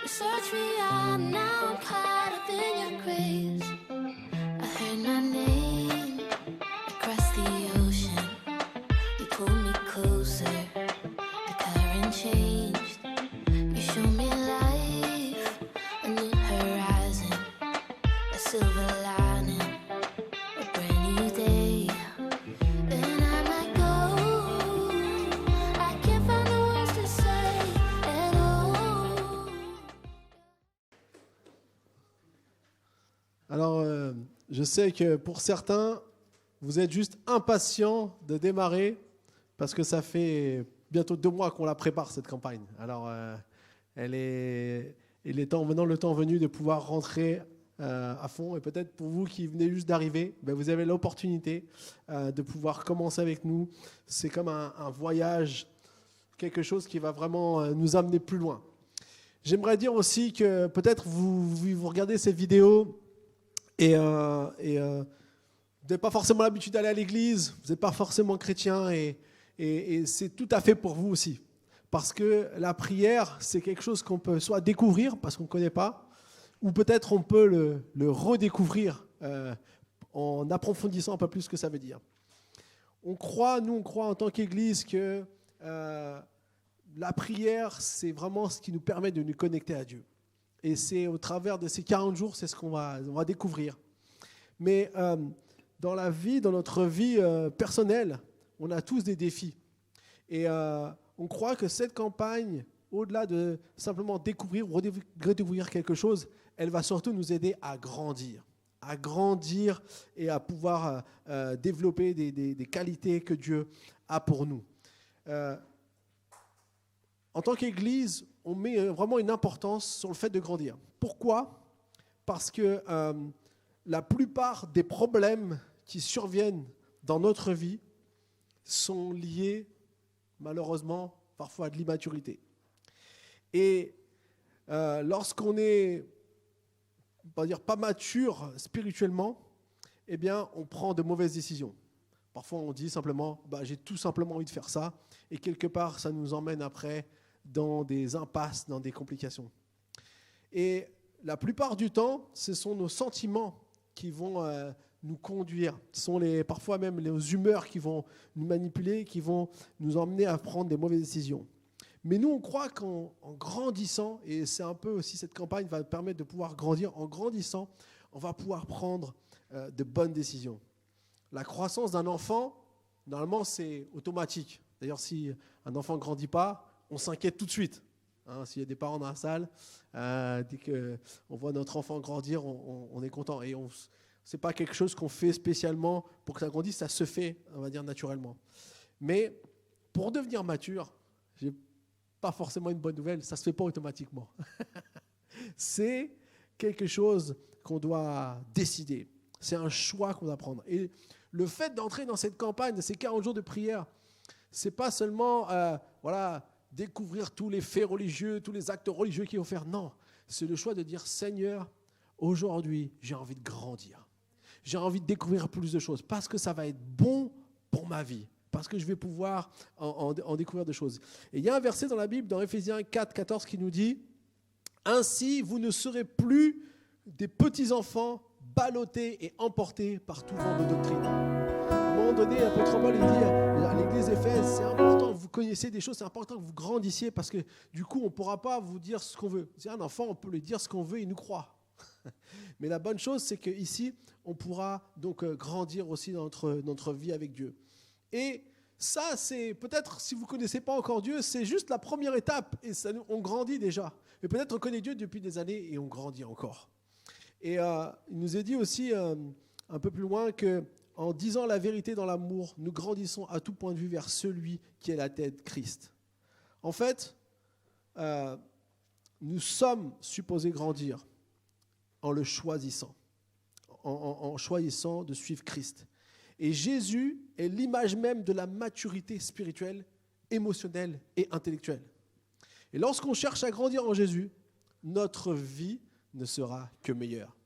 search me out, now I'm caught up in your grace. I heard my name across the ocean. You pulled me closer, the current changed. You showed me life, a new horizon, a silver lining, a brand new day. And I might go, I can't find the words to say at all. Alors, je sais que pour certains, vous êtes juste impatients de démarrer parce que ça fait bientôt 2 mois qu'on la prépare, cette campagne. Alors, il est maintenant le temps venu de pouvoir rentrer à fond. Et peut-être pour vous qui venez juste d'arriver, vous avez l'opportunité de pouvoir commencer avec nous. C'est comme un voyage, quelque chose qui va vraiment nous amener plus loin. J'aimerais dire aussi que peut-être vous regardez ces vidéos et vous n'avez pas forcément l'habitude d'aller à l'église, vous n'êtes pas forcément chrétien et c'est tout à fait pour vous aussi. Parce que la prière, c'est quelque chose qu'on peut soit découvrir parce qu'on ne connaît pas, ou peut-être on peut le redécouvrir en approfondissant un peu plus ce que ça veut dire. Nous on croit en tant qu'Église que la prière, c'est vraiment ce qui nous permet de nous connecter à Dieu. Et c'est au travers de ces 40 jours, c'est ce qu'on va découvrir. Mais dans notre vie personnelle, on a tous des défis. Et on croit que cette campagne, au-delà de simplement découvrir ou redécouvrir quelque chose, elle va surtout nous aider à grandir et à pouvoir développer des qualités que Dieu a pour nous. En tant qu'Église, on met vraiment une importance sur le fait de grandir. Pourquoi ? Parce que la plupart des problèmes qui surviennent dans notre vie sont liés, malheureusement, parfois à de l'immaturité. Et lorsqu'on est, on va dire, pas mature spirituellement, eh bien, on prend de mauvaises décisions. Parfois, on dit simplement, j'ai tout simplement envie de faire ça, et quelque part, ça nous emmène après dans des impasses, dans des complications. Et la plupart du temps, ce sont nos sentiments qui vont nous conduire. Ce sont parfois même les humeurs qui vont nous manipuler, qui vont nous emmener à prendre des mauvaises décisions. Mais nous, on croit qu'en grandissant, et c'est un peu aussi cette campagne va permettre de pouvoir grandir, en grandissant, on va pouvoir prendre de bonnes décisions. La croissance d'un enfant, normalement, c'est automatique. D'ailleurs, si un enfant ne grandit pas, on s'inquiète tout de suite. S'il y a des parents dans la salle, dès qu'on voit notre enfant grandir, on est content. Et ce n'est pas quelque chose qu'on fait spécialement pour que ça grandisse, ça se fait, on va dire, naturellement. Mais pour devenir mature, je n'ai pas forcément une bonne nouvelle, ça ne se fait pas automatiquement. C'est quelque chose qu'on doit décider. C'est un choix qu'on doit prendre. Et le fait d'entrer dans cette campagne, de ces 40 jours de prière, ce n'est pas seulement découvrir tous les faits religieux, tous les actes religieux qu'il faut faire. Non, c'est le choix de dire, Seigneur, aujourd'hui, j'ai envie de grandir. J'ai envie de découvrir plus de choses parce que ça va être bon pour ma vie, parce que je vais pouvoir en découvrir des choses. Et il y a un verset dans la Bible, dans Éphésiens 4, 14, qui nous dit « Ainsi, vous ne serez plus des petits-enfants ballottés et emportés par tout vent de doctrine. » À un moment donné, l'apôtre Paul dit à l'église d'Éphèse, c'est important que vous connaissiez des choses, c'est important que vous grandissiez parce que du coup, on ne pourra pas vous dire ce qu'on veut. C'est un enfant, on peut lui dire ce qu'on veut, il nous croit. Mais la bonne chose, c'est qu'ici, on pourra donc grandir aussi dans notre vie avec Dieu. Et ça, c'est peut-être, si vous ne connaissez pas encore Dieu, c'est juste la première étape et on grandit déjà. Mais peut-être on connaît Dieu depuis des années et on grandit encore. Et il nous est dit aussi un peu plus loin qu'en disant la vérité dans l'amour, nous grandissons à tout point de vue vers celui qui est la tête, Christ. En fait, nous sommes supposés grandir en le choisissant, en choisissant de suivre Christ. Et Jésus est l'image même de la maturité spirituelle, émotionnelle et intellectuelle. Et lorsqu'on cherche à grandir en Jésus, notre vie ne sera que meilleure.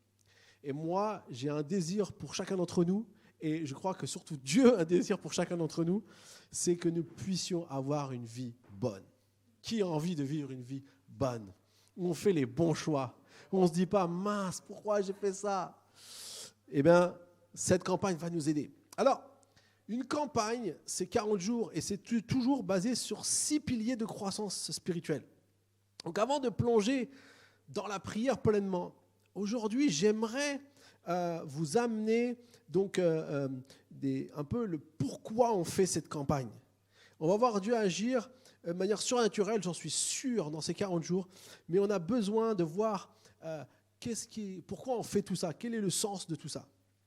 Et moi, j'ai un désir pour chacun d'entre nous, et je crois que surtout Dieu a un désir pour chacun d'entre nous, c'est que nous puissions avoir une vie bonne. Qui a envie de vivre une vie bonne ? où on fait les bons choix, où on ne se dit pas « mince, pourquoi j'ai fait ça ?» Eh bien, cette campagne va nous aider. Alors, une campagne, c'est 40 jours et c'est toujours basé sur 6 piliers de croissance spirituelle. Donc avant de plonger dans la prière pleinement, aujourd'hui, j'aimerais vous amener donc, un peu le pourquoi on fait cette campagne. On va voir Dieu agir de manière surnaturelle, j'en suis sûr, dans ces 40 jours, mais on a besoin de voir pourquoi on fait tout ça, quel est le sens de tout ça.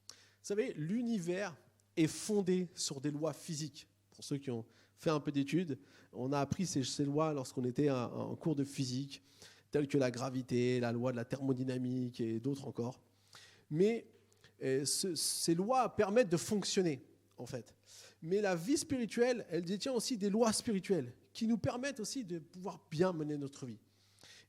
Vous savez, l'univers est fondé sur des lois physiques. Pour ceux qui ont fait un peu d'études, on a appris ces lois lorsqu'on était en cours de physique, telles que la gravité, la loi de la thermodynamique et d'autres encore. Mais ces lois permettent de fonctionner, en fait. Mais la vie spirituelle, elle détient aussi des lois spirituelles qui nous permettent aussi de pouvoir bien mener notre vie.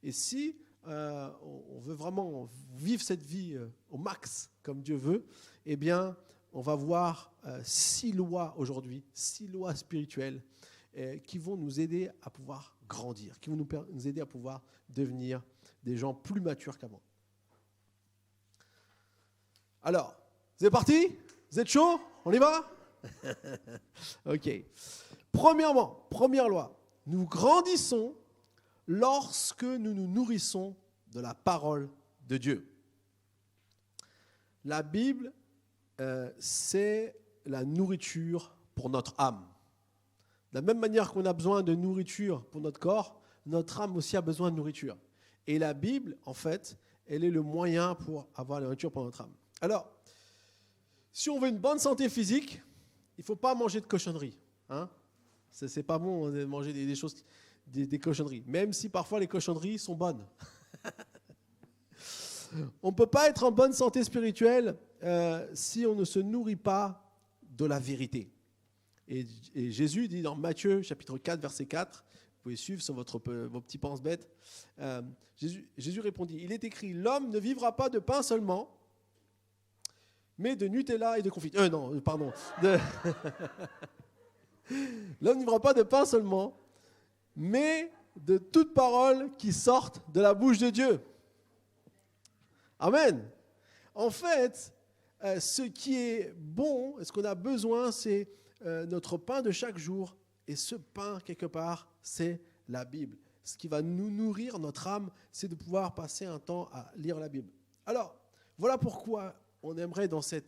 Et si on veut vraiment vivre cette vie au max, comme Dieu veut, eh bien, on va voir 6 lois aujourd'hui, 6 lois spirituelles qui vont nous aider à pouvoir grandir, qui vont nous aider à pouvoir devenir des gens plus matures qu'avant. Alors, vous êtes partis ? Vous êtes chaud ? On y va ? Ok. Premièrement, première loi, nous grandissons lorsque nous nous nourrissons de la parole de Dieu. La Bible, c'est la nourriture pour notre âme. De la même manière qu'on a besoin de nourriture pour notre corps, notre âme aussi a besoin de nourriture. Et la Bible, en fait, elle est le moyen pour avoir la nourriture pour notre âme. Alors, si on veut une bonne santé physique, il ne faut pas manger de cochonneries. Hein ? C'est pas bon de manger des choses, des cochonneries, même si parfois les cochonneries sont bonnes. On ne peut pas être en bonne santé spirituelle si on ne se nourrit pas de la vérité. Et Jésus dit dans Matthieu chapitre 4, verset 4, vous pouvez suivre sur vos petits pense-bêtes, Jésus répondit, il est écrit, l'homme ne vivra pas de pain seulement, mais de Nutella et de confiture. L'homme ne vivra pas de pain seulement, mais de toute parole qui sorte de la bouche de Dieu. Amen. En fait, ce qui est bon, ce qu'on a besoin, c'est notre pain de chaque jour. Et ce pain, quelque part, c'est la Bible. Ce qui va nous nourrir, notre âme, c'est de pouvoir passer un temps à lire la Bible. Alors, voilà pourquoi on aimerait dans ces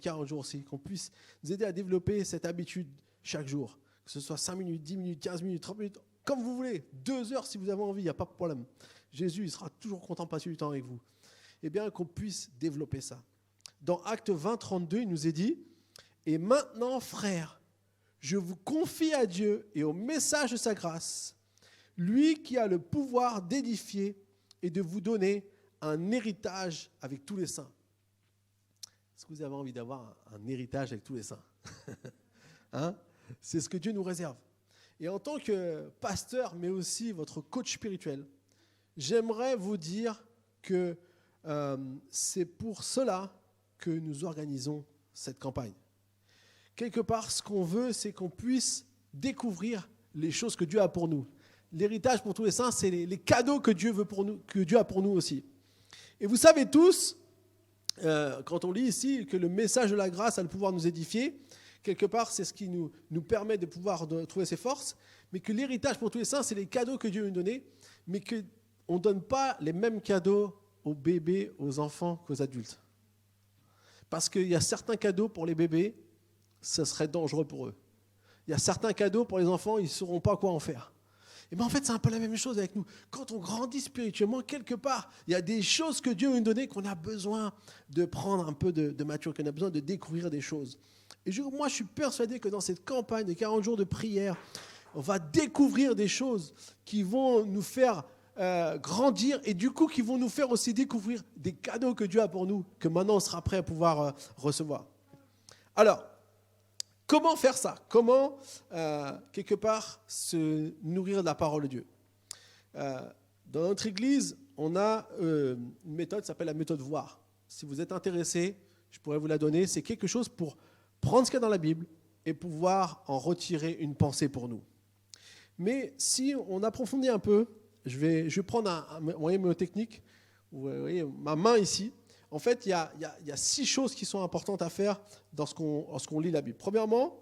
40 jours-ci qu'on puisse nous aider à développer cette habitude chaque jour. Que ce soit 5 minutes, 10 minutes, 15 minutes, 30 minutes, comme vous voulez. 2 heures si vous avez envie, il n'y a pas de problème. Jésus, il sera toujours content de passer du temps avec vous. Eh bien, qu'on puisse développer ça. Dans Actes 20, 32, il nous est dit « Et maintenant, frères, je vous confie à Dieu et au message de sa grâce, lui qui a le pouvoir d'édifier et de vous donner un héritage avec tous les saints. » Est-ce que vous avez envie d'avoir un héritage avec tous les saints ? Hein ? C'est ce que Dieu nous réserve. Et en tant que pasteur, mais aussi votre coach spirituel, j'aimerais vous dire que c'est pour cela que nous organisons cette campagne. Quelque part, ce qu'on veut, c'est qu'on puisse découvrir les choses que Dieu a pour nous. L'héritage pour tous les saints, c'est les cadeaux que Dieu veut pour nous, que Dieu a pour nous aussi. Et vous savez tous, quand on lit ici que le message de la grâce a le pouvoir de nous édifier, quelque part, c'est ce qui nous permet de pouvoir trouver ses forces, mais que l'héritage pour tous les saints, c'est les cadeaux que Dieu veut nous donner, mais qu'on ne donne pas les mêmes cadeaux aux bébés, aux enfants qu'aux adultes. Parce qu'il y a certains cadeaux pour les bébés, ce serait dangereux pour eux. Il y a certains cadeaux pour les enfants, ils ne sauront pas quoi en faire. Et bien en fait, c'est un peu la même chose avec nous. Quand on grandit spirituellement, quelque part, il y a des choses que Dieu veut nous donner qu'on a besoin de prendre un peu de maturité, qu'on a besoin de découvrir des choses. Et moi, je suis persuadé que dans cette campagne de 40 jours de prière, on va découvrir des choses qui vont nous faire grandir et du coup qui vont nous faire aussi découvrir des cadeaux que Dieu a pour nous, que maintenant on sera prêt à pouvoir recevoir. Alors, comment faire ça ? Comment, quelque part, se nourrir de la parole de Dieu ? Dans notre église, on a une méthode qui s'appelle la méthode voir. Si vous êtes intéressé, je pourrais vous la donner. C'est quelque chose pour prendre ce qu'il y a dans la Bible et pouvoir en retirer une pensée pour nous. Mais si on approfondit un peu, je vais prendre un moyen mnémotechnique. Vous voyez ma main ici. En fait, il y a 6 choses qui sont importantes à faire lorsqu'on lit la Bible. Premièrement,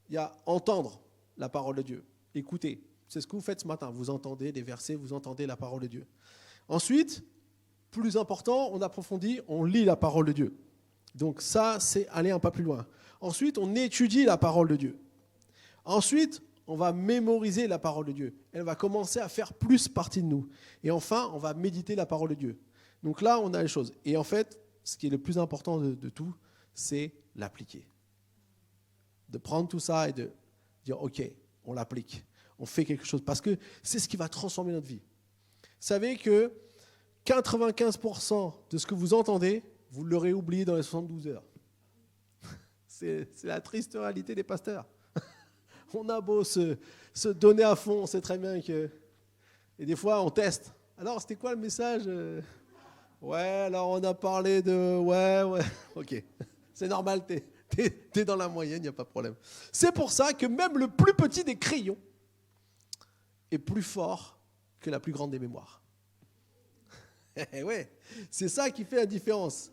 il y a entendre la parole de Dieu. Écoutez, c'est ce que vous faites ce matin. Vous entendez les versets, vous entendez la parole de Dieu. Ensuite, plus important, on approfondit, on lit la parole de Dieu. Donc ça, c'est aller un pas plus loin. Ensuite, on étudie la parole de Dieu. Ensuite, on va mémoriser la parole de Dieu. Elle va commencer à faire plus partie de nous. Et enfin, on va méditer la parole de Dieu. Donc là, on a les choses. Et en fait, ce qui est le plus important de tout, c'est l'appliquer. De prendre tout ça et de dire, OK, on l'applique. On fait quelque chose. Parce que c'est ce qui va transformer notre vie. Vous savez que 95% de ce que vous entendez, vous l'aurez oublié dans les 72 heures. C'est la triste réalité des pasteurs. On a beau se donner à fond, on sait très bien que... Et des fois, on teste. Alors, c'était quoi le message ? Ouais, alors on a parlé de... Ouais, ok. C'est normal, t'es dans la moyenne, il n'y a pas de problème. C'est pour ça que même le plus petit des crayons est plus fort que la plus grande des mémoires. Ouais, c'est ça qui fait la différence.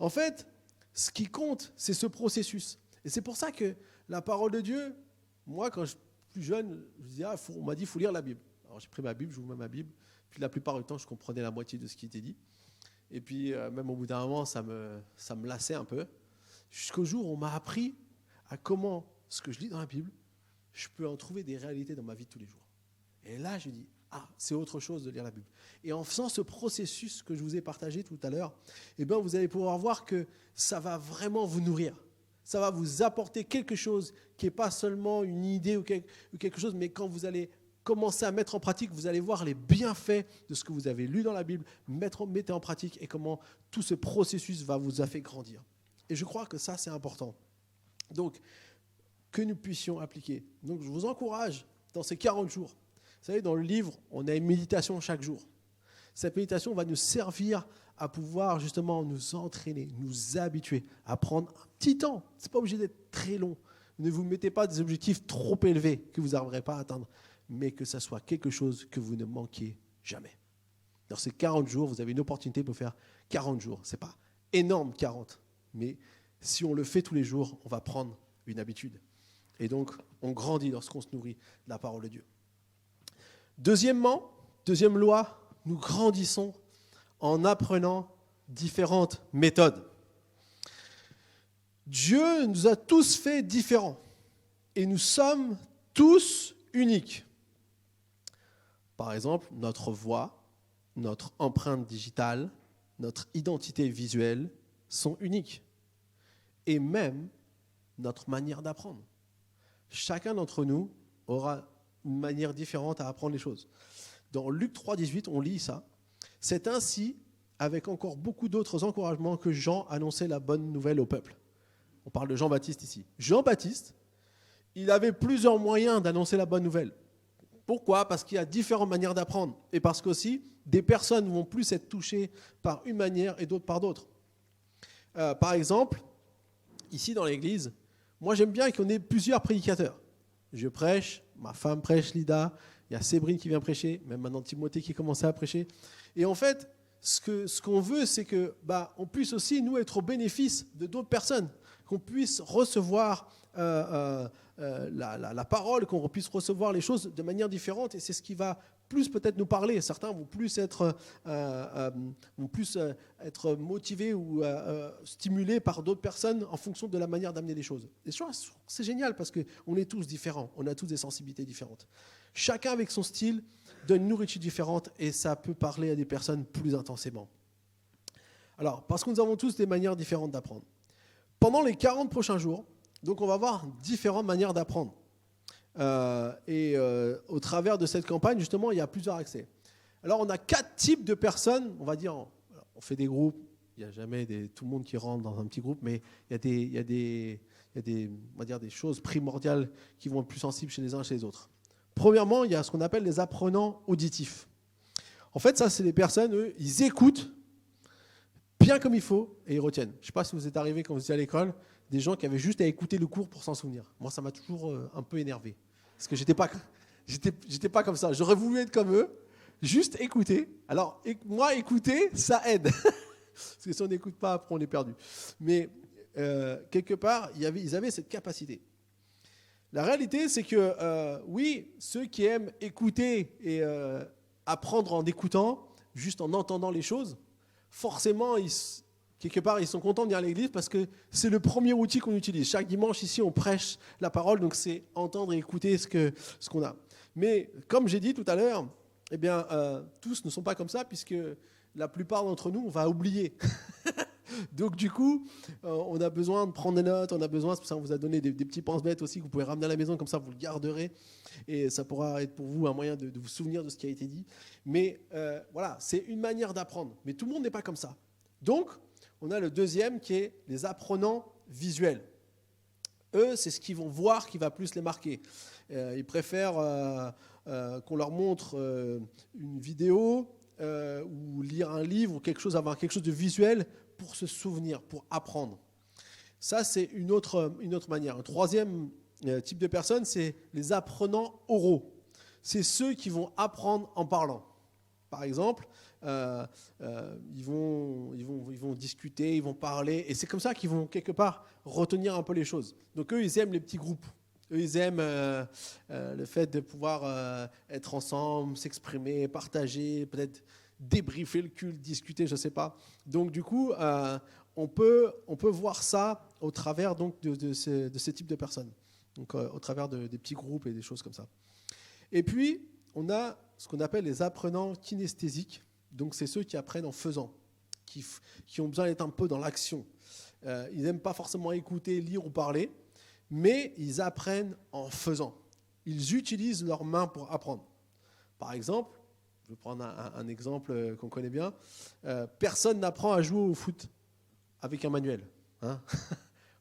En fait, ce qui compte, c'est ce processus. Et c'est pour ça que la parole de Dieu... Moi, quand je suis plus jeune, je disais, on m'a dit qu'il faut lire la Bible. Alors j'ai pris ma Bible, j'ouvrais ma Bible. Puis la plupart du temps, je comprenais la moitié de ce qui était dit. Et puis, même au bout d'un moment, ça me lassait un peu. Jusqu'au jour où on m'a appris à comment ce que je lis dans la Bible, je peux en trouver des réalités dans ma vie de tous les jours. Et là, je dis, c'est autre chose de lire la Bible. Et en faisant ce processus que je vous ai partagé tout à l'heure, eh bien, vous allez pouvoir voir que ça va vraiment vous nourrir. Ça va vous apporter quelque chose qui n'est pas seulement une idée ou quelque chose, mais quand vous allez commencer à mettre en pratique, vous allez voir les bienfaits de ce que vous avez lu dans la Bible, mettez en pratique et comment tout ce processus va vous faire grandir. Et je crois que ça, c'est important. Donc, que nous puissions appliquer. Donc, je vous encourage dans ces 40 jours. Vous savez, dans le livre, on a une méditation chaque jour. Cette méditation va nous servir à pouvoir justement nous entraîner, nous habituer à prendre un petit temps. Ce n'est pas obligé d'être très long. Ne vous mettez pas des objectifs trop élevés que vous n'arriverez pas à atteindre, mais que ça soit quelque chose que vous ne manquiez jamais. Dans ces 40 jours, vous avez une opportunité pour faire 40 jours. Ce n'est pas énorme 40, mais si on le fait tous les jours, on va prendre une habitude. Et donc, on grandit lorsqu'on se nourrit de la parole de Dieu. Deuxièmement, deuxième loi, nous grandissons en apprenant différentes méthodes. Dieu nous a tous fait différents et nous sommes tous uniques. Par exemple, notre voix, notre empreinte digitale, notre identité visuelle sont uniques. Et même notre manière d'apprendre. Chacun d'entre nous aura une manière différente à apprendre les choses. Dans Luc 3,18, on lit ça. C'est ainsi, avec encore beaucoup d'autres encouragements, que Jean annonçait la bonne nouvelle au peuple. On parle de Jean-Baptiste ici. Jean-Baptiste, il avait plusieurs moyens d'annoncer la bonne nouvelle. Pourquoi ? Parce qu'il y a différentes manières d'apprendre. Et parce qu'aussi, des personnes vont plus être touchées par une manière et d'autres par d'autres. Par exemple, ici dans l'église, moi j'aime bien qu'on ait plusieurs prédicateurs. Je prêche, ma femme prêche, Lida, il y a Sébrine qui vient prêcher, même maintenant Timothée qui commençait à prêcher. Et en fait, ce qu'on veut, c'est qu'on puisse aussi, nous, être au bénéfice de d'autres personnes, qu'on puisse recevoir la parole, qu'on puisse recevoir les choses de manière différente. Et c'est ce qui va plus peut-être nous parler. Certains vont plus être motivés ou stimulés par d'autres personnes en fonction de la manière d'amener les choses. Et c'est génial parce qu'on est tous différents, on a tous des sensibilités différentes. Chacun avec son style donne une nourriture différente et ça peut parler à des personnes plus intensément. Alors, parce que nous avons tous des manières différentes d'apprendre. Pendant les 40 prochains jours, donc on va voir différentes manières d'apprendre. Au travers de cette campagne, justement, il y a plusieurs accès. Alors, on a 4 types de personnes, on va dire, on fait des groupes, il n'y a jamais tout le monde qui rentre dans un petit groupe, mais il y a des choses primordiales qui vont être plus sensibles chez les uns et chez les autres. Premièrement, il y a ce qu'on appelle les apprenants auditifs. En fait, ça, c'est des personnes, eux, ils écoutent bien comme il faut et ils retiennent. Je ne sais pas si vous êtes arrivé quand vous étiez à l'école, des gens qui avaient juste à écouter le cours pour s'en souvenir. Moi, ça m'a toujours un peu énervé. Parce que j'étais pas comme ça. J'aurais voulu être comme eux, juste écouter. Alors, moi, écouter, ça aide. Parce que si on n'écoute pas, après, on est perdu. Mais quelque part, ils avaient cette capacité. La réalité, c'est que, oui, ceux qui aiment écouter et apprendre en écoutant, juste en entendant les choses, forcément, quelque part, ils sont contents de venir à l'église parce que c'est le premier outil qu'on utilise. Chaque dimanche, ici, on prêche la parole, donc c'est entendre et écouter ce qu'on a. Mais comme j'ai dit tout à l'heure, eh bien, tous ne sont pas comme ça, puisque la plupart d'entre nous, on va oublier. Donc du coup, on a besoin de prendre des notes, c'est pour ça qu'on vous a donné des petits pense-bêtes aussi que vous pouvez ramener à la maison, comme ça vous le garderez, et ça pourra être pour vous un moyen de vous souvenir de ce qui a été dit. Mais voilà, c'est une manière d'apprendre. Mais tout le monde n'est pas comme ça. Donc, on a le deuxième qui est les apprenants visuels. Eux, c'est ce qu'ils vont voir qui va plus les marquer. Ils préfèrent qu'on leur montre une vidéo ou lire un livre ou quelque chose, avoir quelque chose de visuel pour se souvenir, pour apprendre. Ça, c'est une autre manière. Un troisième type de personnes, c'est les apprenants oraux. C'est ceux qui vont apprendre en parlant. Par exemple, ils vont discuter, ils vont parler, et c'est comme ça qu'ils vont quelque part retenir un peu les choses. Donc eux, ils aiment les petits groupes. Eux, ils aiment le fait de pouvoir être ensemble, s'exprimer, partager, peut-être débriefer le culte, discuter, je ne sais pas. Donc du coup, on peut voir ça au travers donc, de ce type de personnes, donc au travers des petits groupes et des choses comme ça. Et puis, on a ce qu'on appelle les apprenants kinesthésiques. Donc c'est ceux qui apprennent en faisant, qui ont besoin d'être un peu dans l'action. Ils n'aiment pas forcément écouter, lire ou parler, mais ils apprennent en faisant. Ils utilisent leurs mains pour apprendre. Par exemple, je vais prendre un exemple qu'on connaît bien. Personne n'apprend à jouer au foot avec un manuel. Hein.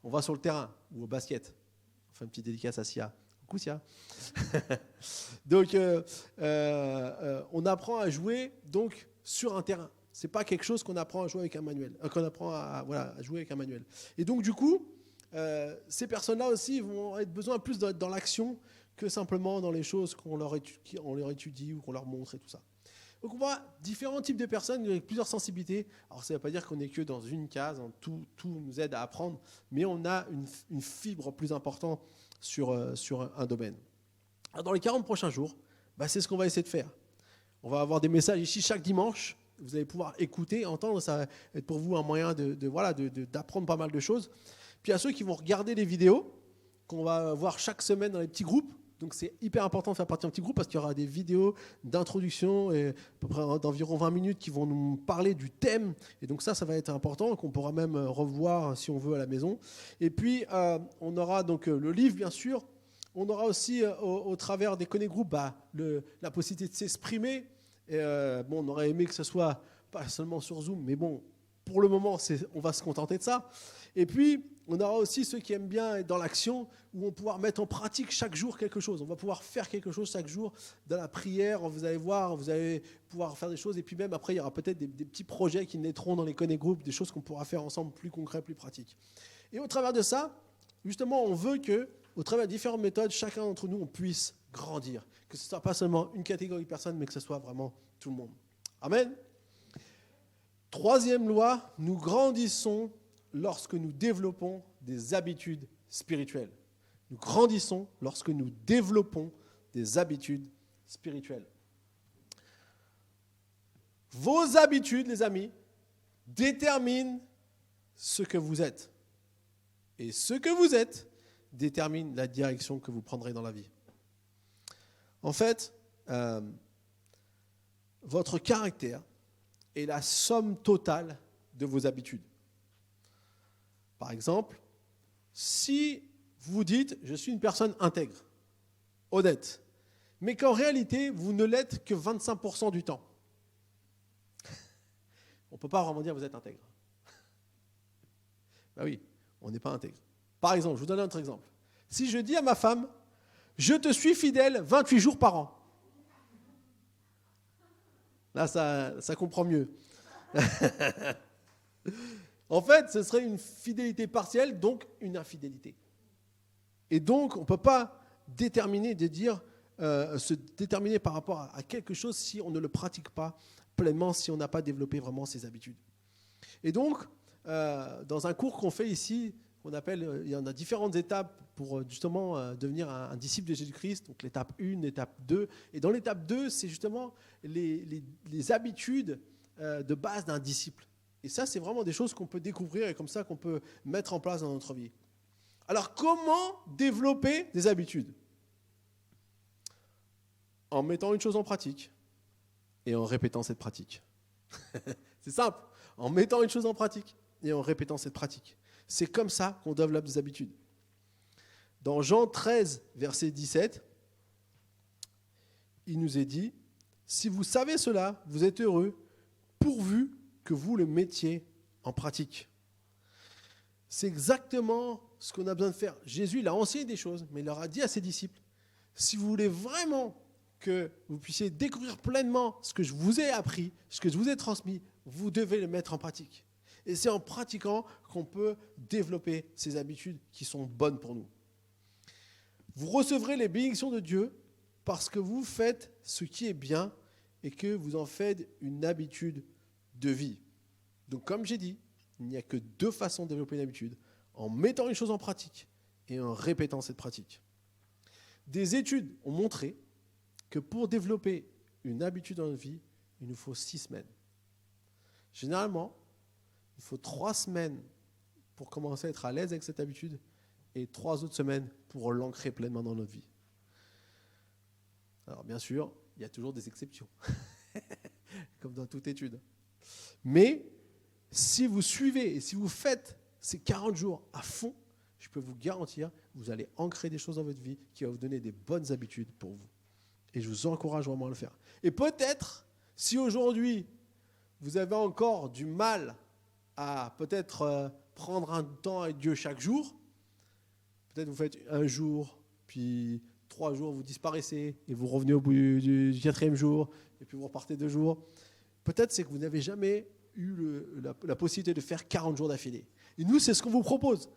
On va sur le terrain ou au basket. On fait une petite dédicace à Sia. Coucou Sia. Donc, on apprend à jouer donc, sur un terrain. Ce n'est pas quelque chose qu'on apprend à jouer avec un manuel. Qu'on apprend à jouer avec un manuel. Et donc, du coup, ces personnes-là aussi vont avoir besoin plus d'être dans l'action que simplement dans les choses qu'on leur étudie ou qu'on leur montre et tout ça. Donc on voit différents types de personnes avec plusieurs sensibilités. Alors ça ne veut pas dire qu'on n'est que dans une case, hein. Tout nous aide à apprendre, mais on a une fibre plus importante sur un domaine. Alors dans les 40 prochains jours, c'est ce qu'on va essayer de faire. On va avoir des messages ici chaque dimanche. Vous allez pouvoir écouter, entendre. Ça va être pour vous un moyen d'apprendre pas mal de choses. Puis à ceux qui vont regarder les vidéos qu'on va voir chaque semaine dans les petits groupes. Donc c'est hyper important de faire partie d'un petit groupe parce qu'il y aura des vidéos d'introduction et à peu près d'environ 20 minutes qui vont nous parler du thème. Et donc ça va être important, qu'on pourra même revoir si on veut à la maison. Et puis on aura donc le livre bien sûr. On aura aussi au travers des Connect Group la possibilité de s'exprimer. Et, on aurait aimé que ce soit pas seulement sur Zoom, mais bon, pour le moment, on va se contenter de ça. Et puis, on aura aussi ceux qui aiment bien être dans l'action, où on va pouvoir mettre en pratique chaque jour quelque chose. On va pouvoir faire quelque chose chaque jour dans la prière. Vous allez voir, vous allez pouvoir faire des choses. Et puis même après, il y aura peut-être des petits projets qui naîtront dans les Connect Group, des choses qu'on pourra faire ensemble plus concrètes, plus pratiques. Et au travers de ça, justement, on veut que, au travers de différentes méthodes, chacun d'entre nous, on puisse grandir. Que ce ne soit pas seulement une catégorie de personnes, mais que ce soit vraiment tout le monde. Amen. Troisième loi, nous grandissons lorsque nous développons des habitudes spirituelles. Nous grandissons lorsque nous développons des habitudes spirituelles. Vos habitudes, les amis, déterminent ce que vous êtes. Et ce que vous êtes détermine la direction que vous prendrez dans la vie. En fait, votre caractère est la somme totale de vos habitudes. Par exemple, si vous dites « je suis une personne intègre, honnête », mais qu'en réalité, vous ne l'êtes que 25% du temps, on ne peut pas vraiment dire que vous êtes intègre. Ben oui, on n'est pas intègre. Par exemple, je vous donne un autre exemple. Si je dis à ma femme « je te suis fidèle 28 jours par an », là, ça comprend mieux. En fait, ce serait une fidélité partielle, donc une infidélité. Et donc, on ne peut pas déterminer de dire se déterminer par rapport à quelque chose si on ne le pratique pas pleinement, si on n'a pas développé vraiment ses habitudes. Et donc, dans un cours qu'on fait ici, il y en a différentes étapes pour justement devenir un disciple de Jésus-Christ. Donc l'étape 1, l'étape 2. Et dans l'étape 2, c'est justement les habitudes de base d'un disciple. Et ça, c'est vraiment des choses qu'on peut découvrir et comme ça qu'on peut mettre en place dans notre vie. Alors, comment développer des habitudes ? En mettant une chose en pratique et en répétant cette pratique. C'est simple. En mettant une chose en pratique et en répétant cette pratique. C'est comme ça qu'on développe des habitudes. Dans Jean 13, verset 17, il nous est dit « Si vous savez cela, vous êtes heureux, pourvu que vous le mettiez en pratique. » C'est exactement ce qu'on a besoin de faire. Jésus, il a enseigné des choses, mais il leur a dit à ses disciples, si vous voulez vraiment que vous puissiez découvrir pleinement ce que je vous ai appris, ce que je vous ai transmis, vous devez le mettre en pratique. Et c'est en pratiquant qu'on peut développer ces habitudes qui sont bonnes pour nous. Vous recevrez les bénédictions de Dieu parce que vous faites ce qui est bien et que vous en faites une habitude de vie. Donc comme j'ai dit, il n'y a que 2 façons de développer une habitude, en mettant une chose en pratique et en répétant cette pratique. Des études ont montré que pour développer une habitude dans notre vie, il nous faut 6 semaines. Généralement, il faut 3 semaines pour commencer à être à l'aise avec cette habitude et 3 autres semaines pour l'ancrer pleinement dans notre vie. Alors bien sûr, il y a toujours des exceptions, comme dans toute étude. Mais si vous suivez et si vous faites ces 40 jours à fond, je peux vous garantir que vous allez ancrer des choses dans votre vie qui vont vous donner des bonnes habitudes pour vous. Et je vous encourage vraiment à le faire. Et peut-être, si aujourd'hui, vous avez encore du mal à peut-être prendre un temps avec Dieu chaque jour, peut-être vous faites 1 jour, puis 3 jours, vous disparaissez, et vous revenez au bout du 4e jour, et puis vous repartez 2 jours. Peut-être c'est que vous n'avez jamais eu la possibilité de faire 40 jours d'affilée. Et nous, c'est ce qu'on vous propose.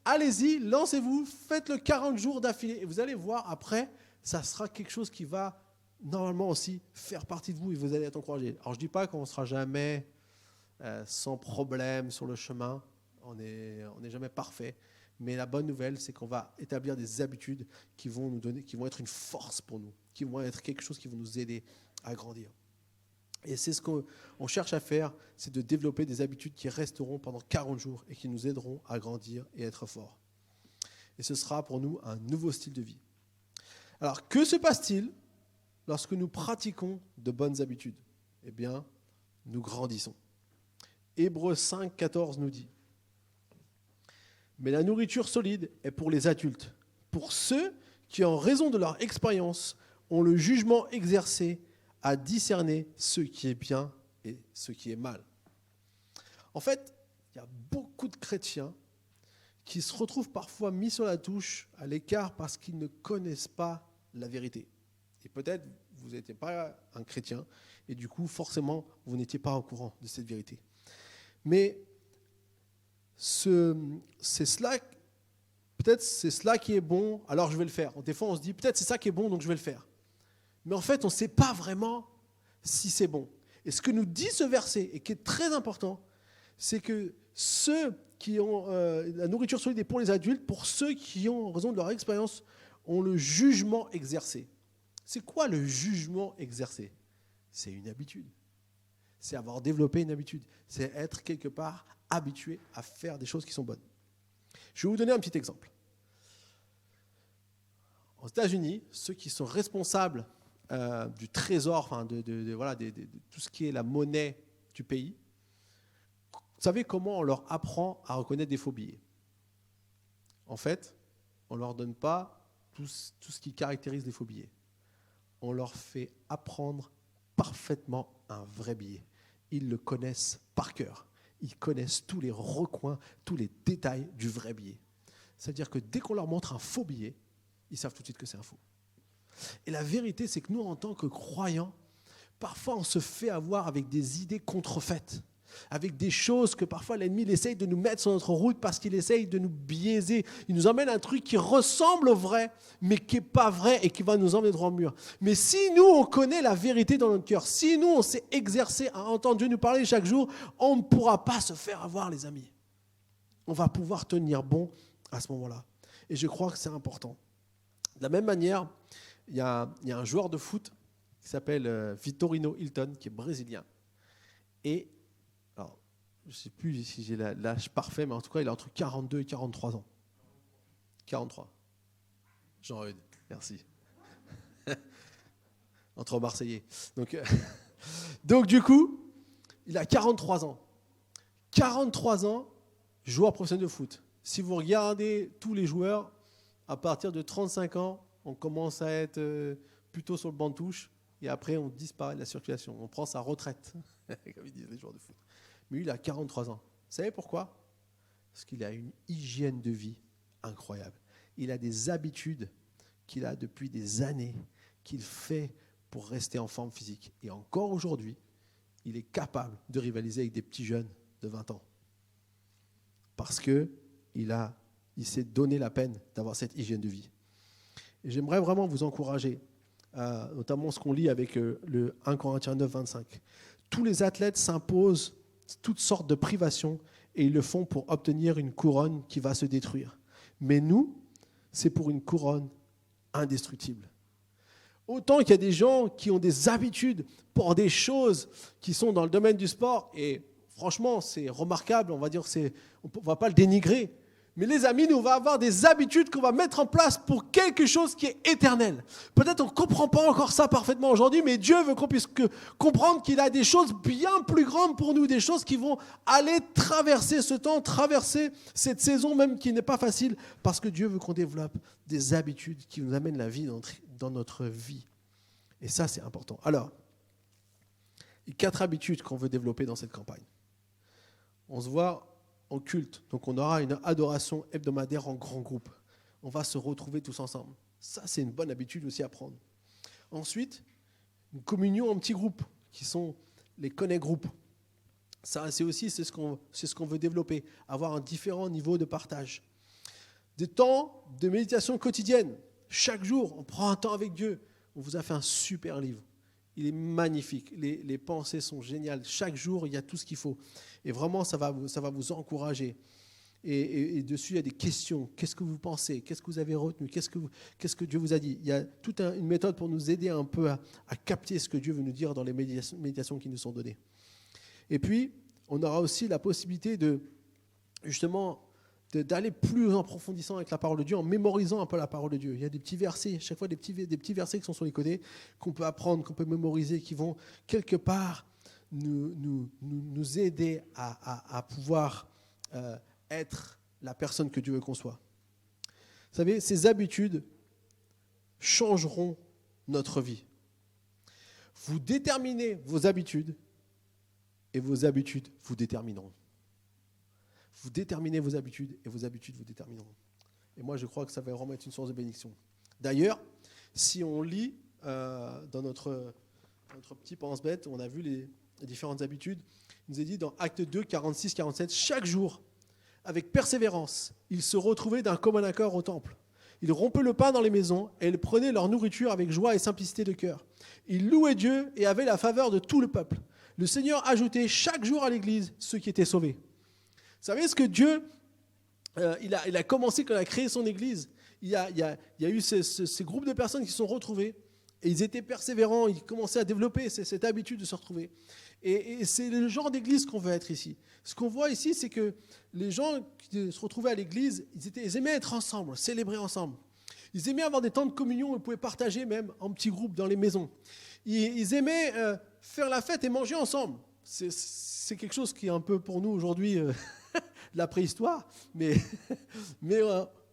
Allez-y, lancez-vous, faites-le 40 jours d'affilée, et vous allez voir, après, ça sera quelque chose qui va normalement aussi faire partie de vous, et vous allez être encouragé. Alors, je ne dis pas qu'on ne sera jamais sans problème sur le chemin, on n'est jamais parfait, mais la bonne nouvelle, c'est qu'on va établir des habitudes qui vont nous donner, qui vont être une force pour nous, qui vont être quelque chose qui va nous aider à grandir. Et c'est ce qu'on cherche à faire, c'est de développer des habitudes qui resteront pendant 40 jours et qui nous aideront à grandir et à être forts. Et ce sera pour nous un nouveau style de vie. Alors, que se passe-t-il lorsque nous pratiquons de bonnes habitudes ? Eh bien, nous grandissons. Hébreux 5, 14 nous dit « Mais la nourriture solide est pour les adultes, pour ceux qui, en raison de leur expérience, ont le jugement exercé à discerner ce qui est bien et ce qui est mal. » En fait, il y a beaucoup de chrétiens qui se retrouvent parfois mis sur la touche, à l'écart, parce qu'ils ne connaissent pas la vérité. Et peut-être vous n'étiez pas un chrétien, et du coup, forcément, vous n'étiez pas au courant de cette vérité. Mais c'est cela, peut-être c'est cela qui est bon, alors je vais le faire. Des fois, on se dit, peut-être c'est ça qui est bon, donc je vais le faire. Mais en fait, on ne sait pas vraiment si c'est bon. Et ce que nous dit ce verset, et qui est très important, c'est que ceux qui ont la nourriture solide est pour les adultes, pour ceux qui ont, en raison de leur expérience, ont le jugement exercé. C'est quoi le jugement exercé ? C'est une habitude. C'est avoir développé une habitude. C'est être quelque part habitué à faire des choses qui sont bonnes. Je vais vous donner un petit exemple. Aux États-Unis, ceux qui sont responsables du trésor, enfin de tout ce qui est la monnaie du pays, vous savez comment on leur apprend à reconnaître des faux billets ? En fait, on ne leur donne pas tout ce qui caractérise les faux billets. On leur fait apprendre parfaitement un vrai billet. Ils le connaissent par cœur. Ils connaissent tous les recoins, tous les détails du vrai billet. C'est-à-dire que dès qu'on leur montre un faux billet, ils savent tout de suite que c'est un faux. Et la vérité, c'est que nous, en tant que croyants, parfois on se fait avoir avec des idées contrefaites. avec des choses que parfois l'ennemi il essaye de nous mettre sur notre route parce qu'il essaye de nous biaiser. Il nous emmène un truc qui ressemble au vrai, mais qui n'est pas vrai et qui va nous emmener droit au mur. Mais si nous, on connaît la vérité dans notre cœur, si nous, on s'est exercé à entendre Dieu nous parler chaque jour, on ne pourra pas se faire avoir, les amis. On va pouvoir tenir bon à ce moment-là. Et je crois que c'est important. De la même manière, il y a un joueur de foot qui s'appelle Vitorino Hilton, qui est brésilien. Et, alors, je ne sais plus si j'ai l'âge parfait, mais en tout cas, il a entre 42 et 43 ans. 43. Jean-Eudes, merci. Entre Marseillais. Donc, du coup, il a 43 ans. 43 ans, joueur professionnel de foot. Si vous regardez tous les joueurs, à partir de 35 ans, on commence à être plutôt sur le banc de touche et après on disparaît de la circulation. On prend sa retraite, comme ils disent les joueurs de foot. Mais lui, il a 43 ans. Vous savez pourquoi ? Parce qu'il a une hygiène de vie incroyable. Il a des habitudes qu'il a depuis des années, qu'il fait pour rester en forme physique. Et encore aujourd'hui, il est capable de rivaliser avec des petits jeunes de 20 ans. Parce qu'il s'est donné la peine d'avoir cette hygiène de vie. Et j'aimerais vraiment vous encourager, notamment ce qu'on lit avec le 1 Corinthiens 9, 25. Tous les athlètes s'imposent toutes sortes de privations et ils le font pour obtenir une couronne qui va se détruire. Mais nous, c'est pour une couronne indestructible. Autant qu'il y a des gens qui ont des habitudes pour des choses qui sont dans le domaine du sport, et franchement, c'est remarquable, on va dire, on ne va pas le dénigrer. Mais les amis, nous, on va avoir des habitudes qu'on va mettre en place pour quelque chose qui est éternel. Peut-être on ne comprend pas encore ça parfaitement aujourd'hui, mais Dieu veut qu'on puisse comprendre qu'il a des choses bien plus grandes pour nous, des choses qui vont aller traverser ce temps, traverser cette saison même qui n'est pas facile, parce que Dieu veut qu'on développe des habitudes qui nous amènent la vie dans notre vie. Et ça, c'est important. Alors, il y a 4 habitudes qu'on veut développer dans cette campagne. On se voit en culte, donc on aura une adoration hebdomadaire en grand groupe. On va se retrouver tous ensemble. Ça, c'est une bonne habitude aussi à prendre. Ensuite, une communion en petits groupes, qui sont les connect-groupes. Ça, c'est ce qu'on veut développer, avoir un différent niveau de partage. Des temps de méditation quotidienne. Chaque jour, on prend un temps avec Dieu. On vous a fait un super livre. Il est magnifique. Les pensées sont géniales. Chaque jour, il y a tout ce qu'il faut. Et vraiment, ça va vous encourager. Et dessus, il y a des questions. Qu'est-ce que vous pensez ? Qu'est-ce que vous avez retenu ? Qu'est-ce que Dieu vous a dit ? Il y a toute une méthode pour nous aider un peu à capter ce que Dieu veut nous dire dans les médiations qui nous sont données. Et puis, on aura aussi la possibilité d'aller plus en profondissant avec la parole de Dieu, en mémorisant un peu la parole de Dieu. Il y a des petits versets, chaque fois des petits versets qui sont sur les côtés, qu'on peut apprendre, qu'on peut mémoriser, qui vont quelque part nous aider à pouvoir être la personne que Dieu veut qu'on soit. Vous savez, ces habitudes changeront notre vie. Vous déterminez vos habitudes et vos habitudes vous détermineront. Vous déterminez vos habitudes et vos habitudes vous détermineront. Et moi, je crois que ça va vraiment être une source de bénédiction. D'ailleurs, si on lit dans notre petit pense-bête, on a vu les différentes habitudes, il nous est dit dans Actes 2, 46-47, chaque jour, avec persévérance, ils se retrouvaient d'un commun accord au temple. Ils rompaient le pain dans les maisons et ils prenaient leur nourriture avec joie et simplicité de cœur. Ils louaient Dieu et avaient la faveur de tout le peuple. Le Seigneur ajoutait chaque jour à l'Église ceux qui étaient sauvés. Vous savez ce que Dieu, il a commencé quand il a créé son Église. Il y a eu ces groupes de personnes qui se sont retrouvés et ils étaient persévérants, ils commençaient à développer cette habitude de se retrouver. Et c'est le genre d'église qu'on veut être ici. Ce qu'on voit ici, c'est que les gens qui se retrouvaient à l'église, ils aimaient être ensemble, célébrer ensemble. Ils aimaient avoir des temps de communion où ils pouvaient partager même en petits groupes dans les maisons. Ils aimaient faire la fête et manger ensemble. C'est quelque chose qui est un peu pour nous aujourd'hui la préhistoire, mais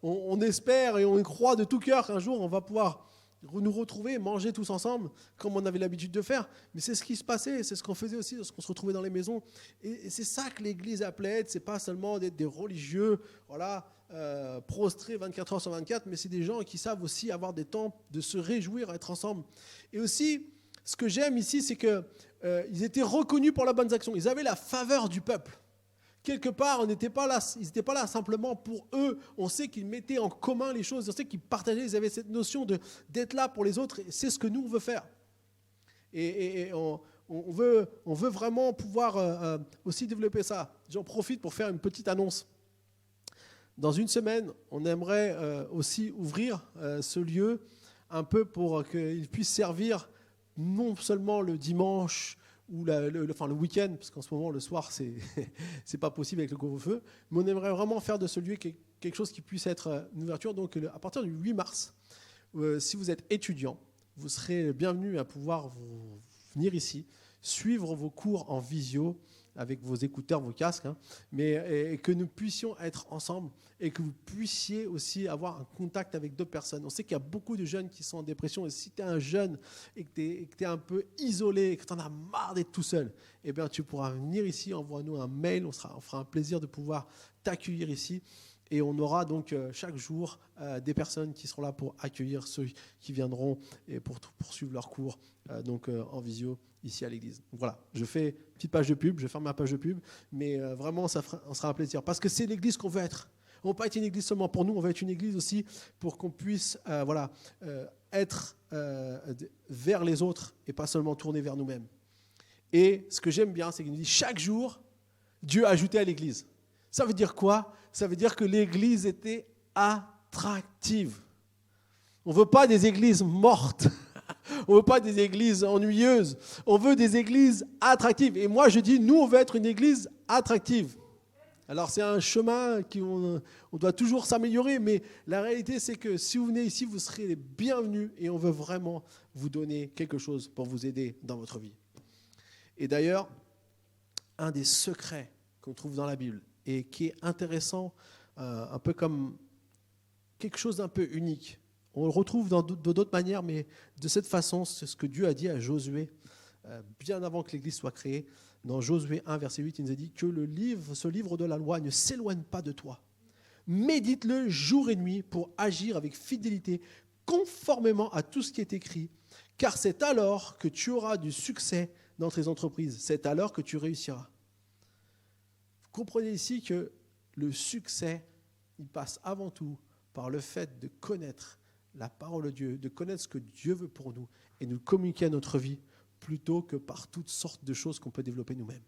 on espère et on croit de tout cœur qu'un jour on va pouvoir nous retrouver, manger tous ensemble, comme on avait l'habitude de faire. Mais c'est ce qui se passait, c'est ce qu'on faisait aussi lorsqu'on se retrouvait dans les maisons. Et c'est ça que l'Église appelait être. C'est pas seulement d'être des religieux, prostrés 24 heures sur 24, mais c'est des gens qui savent aussi avoir des temps de se réjouir, être ensemble. Et aussi, ce que j'aime ici, c'est que ils étaient reconnus pour leurs bonnes actions. Ils avaient la faveur du peuple. Quelque part, ils n'étaient pas là simplement pour eux. On sait qu'ils mettaient en commun les choses. On sait qu'ils partageaient. Ils avaient cette notion d'être là pour les autres. Et c'est ce que nous, on veut faire. Et on veut vraiment pouvoir aussi développer ça. J'en profite pour faire une petite annonce. Dans une semaine, on aimerait aussi ouvrir ce lieu un peu pour qu'il puisse servir non seulement le dimanche ou le week-end, parce qu'en ce moment, le soir, c'est pas possible avec le couvre-feu, mais on aimerait vraiment faire de ce lieu quelque chose qui puisse être une ouverture. Donc, à partir du 8 mars, si vous êtes étudiant, vous serez bienvenus à pouvoir venir ici, suivre vos cours en visio, avec vos écouteurs, vos casques, et que nous puissions être ensemble et que vous puissiez aussi avoir un contact avec d'autres personnes. On sait qu'il y a beaucoup de jeunes qui sont en dépression, et si tu es un jeune et que tu es un peu isolé et que tu en as marre d'être tout seul, eh bien, tu pourras venir ici, envoie-nous un mail, on fera un plaisir de pouvoir t'accueillir ici. Et on aura donc chaque jour des personnes qui seront là pour accueillir ceux qui viendront et pour poursuivre leur cours en visio ici à l'église. Donc voilà, je fais une petite page de pub, je ferme ma page de pub, mais vraiment, on sera un plaisir. Parce que c'est l'église qu'on veut être. On ne veut pas être une église seulement pour nous, on veut être une église aussi pour qu'on puisse être vers les autres et pas seulement tourner vers nous-mêmes. Et ce que j'aime bien, c'est qu'il nous dit chaque jour, Dieu a ajouté à l'église. Ça veut dire quoi ? Ça veut dire que l'église était attractive. On ne veut pas des églises mortes. On ne veut pas des églises ennuyeuses. On veut des églises attractives. Et moi, je dis, nous, on veut être une église attractive. Alors, c'est un chemin qu'on doit toujours s'améliorer. Mais la réalité, c'est que si vous venez ici, vous serez les bienvenus. Et on veut vraiment vous donner quelque chose pour vous aider dans votre vie. Et d'ailleurs, un des secrets qu'on trouve dans la Bible, et qui est intéressant, un peu comme quelque chose d'un peu unique. On le retrouve de d'autres manières, mais de cette façon, c'est ce que Dieu a dit à Josué, bien avant que l'Église soit créée. Dans Josué 1, verset 8, il nous a dit que ce livre de la loi ne s'éloigne pas de toi. Médite-le jour et nuit pour agir avec fidélité, conformément à tout ce qui est écrit, car c'est alors que tu auras du succès dans tes entreprises. C'est alors que tu réussiras. Comprenez ici que le succès, il passe avant tout par le fait de connaître la parole de Dieu, de connaître ce que Dieu veut pour nous et de le communiquer à notre vie plutôt que par toutes sortes de choses qu'on peut développer nous-mêmes.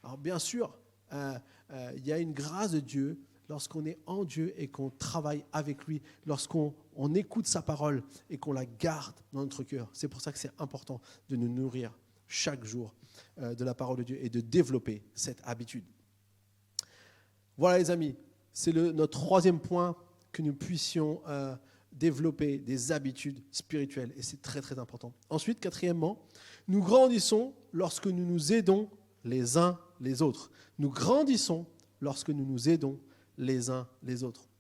Alors bien sûr, il y a une grâce de Dieu lorsqu'on est en Dieu et qu'on travaille avec lui, lorsqu'on écoute sa parole et qu'on la garde dans notre cœur. C'est pour ça que c'est important de nous nourrir chaque jour de la parole de Dieu et de développer cette habitude. Voilà les amis, c'est notre troisième point, que nous puissions développer des habitudes spirituelles et c'est très très important. Ensuite, quatrièmement, nous grandissons lorsque nous nous aidons les uns les autres. Nous grandissons lorsque nous nous aidons les uns les autres.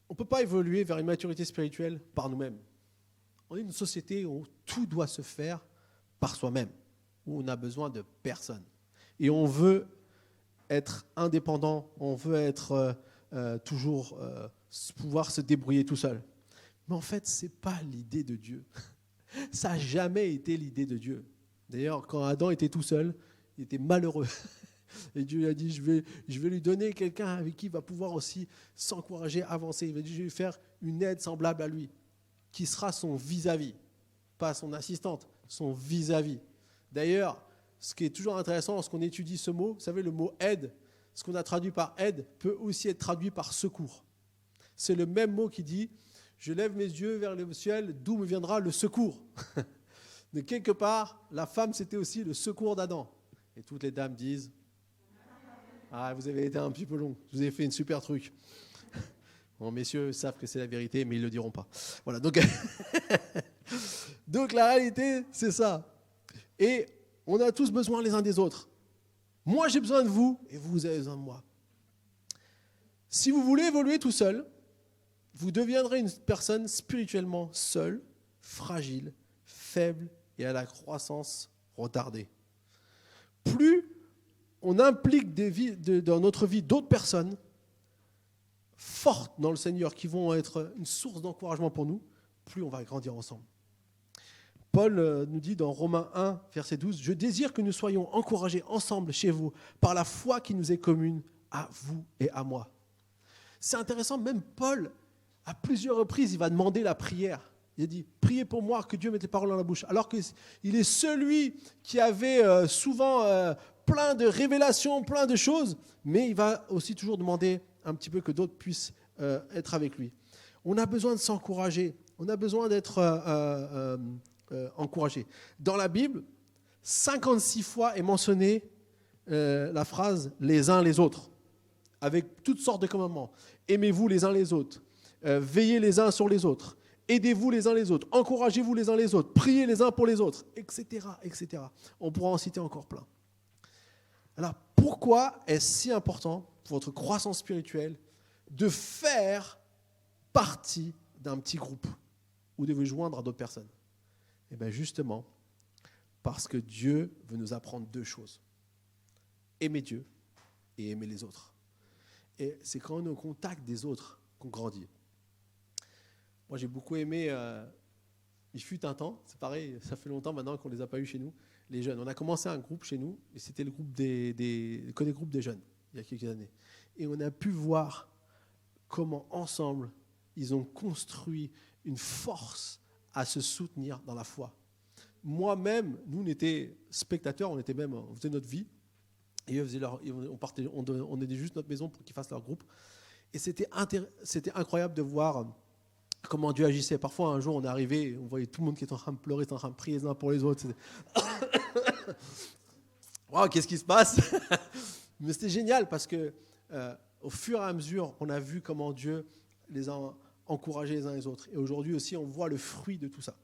On ne peut pas évoluer vers une maturité spirituelle par nous-mêmes. On est une société où tout doit se faire par soi-même, où on a besoin de personne. Et on veut être indépendant, on veut être toujours pouvoir se débrouiller tout seul. Mais en fait, ce n'est pas l'idée de Dieu. Ça n'a jamais été l'idée de Dieu. D'ailleurs, quand Adam était tout seul, il était malheureux. Et Dieu lui a dit, je vais lui donner quelqu'un avec qui il va pouvoir aussi s'encourager, avancer. Il va dire, je vais lui faire une aide semblable à lui, qui sera son vis-à-vis. Pas son assistante, son vis-à-vis. D'ailleurs, ce qui est toujours intéressant lorsqu'on étudie ce mot, vous savez, le mot aide, ce qu'on a traduit par aide peut aussi être traduit par secours. C'est le même mot qui dit « Je lève mes yeux vers le ciel, d'où me viendra le secours ». De quelque part, la femme, c'était aussi le secours d'Adam. Et toutes les dames disent « Ah, vous avez été un petit peu long, je vous ai fait une super truc ». Bon, messieurs savent que c'est la vérité, mais ils ne le diront pas. Voilà, donc la réalité, c'est ça. Et on a tous besoin les uns des autres. Moi, j'ai besoin de vous et vous avez besoin de moi. Si vous voulez évoluer tout seul, vous deviendrez une personne spirituellement seule, fragile, faible et à la croissance retardée. Plus on implique dans notre vie d'autres personnes fortes dans le Seigneur qui vont être une source d'encouragement pour nous, plus on va grandir ensemble. Paul nous dit dans Romains 1, verset 12, « Je désire que nous soyons encouragés ensemble chez vous par la foi qui nous est commune à vous et à moi. » C'est intéressant, même Paul, à plusieurs reprises, il va demander la prière. Il a dit, priez pour moi, que Dieu mette les paroles dans la bouche. Alors qu'il est celui qui avait souvent plein de révélations, plein de choses, mais il va aussi toujours demander un petit peu que d'autres puissent être avec lui. On a besoin de s'encourager, on a besoin d'être encouragé. Dans la Bible, 56 fois est mentionnée la phrase « les uns les autres », avec toutes sortes de commandements. Aimez-vous les uns les autres, veillez les uns sur les autres, aidez-vous les uns les autres, encouragez-vous les uns les autres, priez les uns pour les autres, etc., etc. On pourra en citer encore plein. Alors, pourquoi est-ce si important pour votre croissance spirituelle de faire partie d'un petit groupe ou de vous joindre à d'autres personnes? Eh bien justement, parce que Dieu veut nous apprendre deux choses. Aimer Dieu et aimer les autres. Et c'est quand on est au contact des autres qu'on grandit. Moi, j'ai beaucoup aimé, il fut un temps, c'est pareil, ça fait longtemps maintenant qu'on ne les a pas eus chez nous, les jeunes. On a commencé un groupe chez nous, et c'était le groupe des groupes des jeunes, il y a quelques années. Et on a pu voir comment, ensemble, ils ont construit une force à se soutenir dans la foi. Moi-même, nous, on était spectateurs, on faisait notre vie, et eux faisaient on aidait juste notre maison pour qu'ils fassent leur groupe. Et c'était incroyable de voir comment Dieu agissait. Parfois, un jour, on est arrivé, on voyait tout le monde qui était en train de pleurer, en train de prier les uns pour les autres. Waouh, qu'est-ce qui se passe? Mais c'était génial parce que, au fur et à mesure, on a vu comment Dieu les a encouragés les uns les autres. Et aujourd'hui aussi, on voit le fruit de tout ça.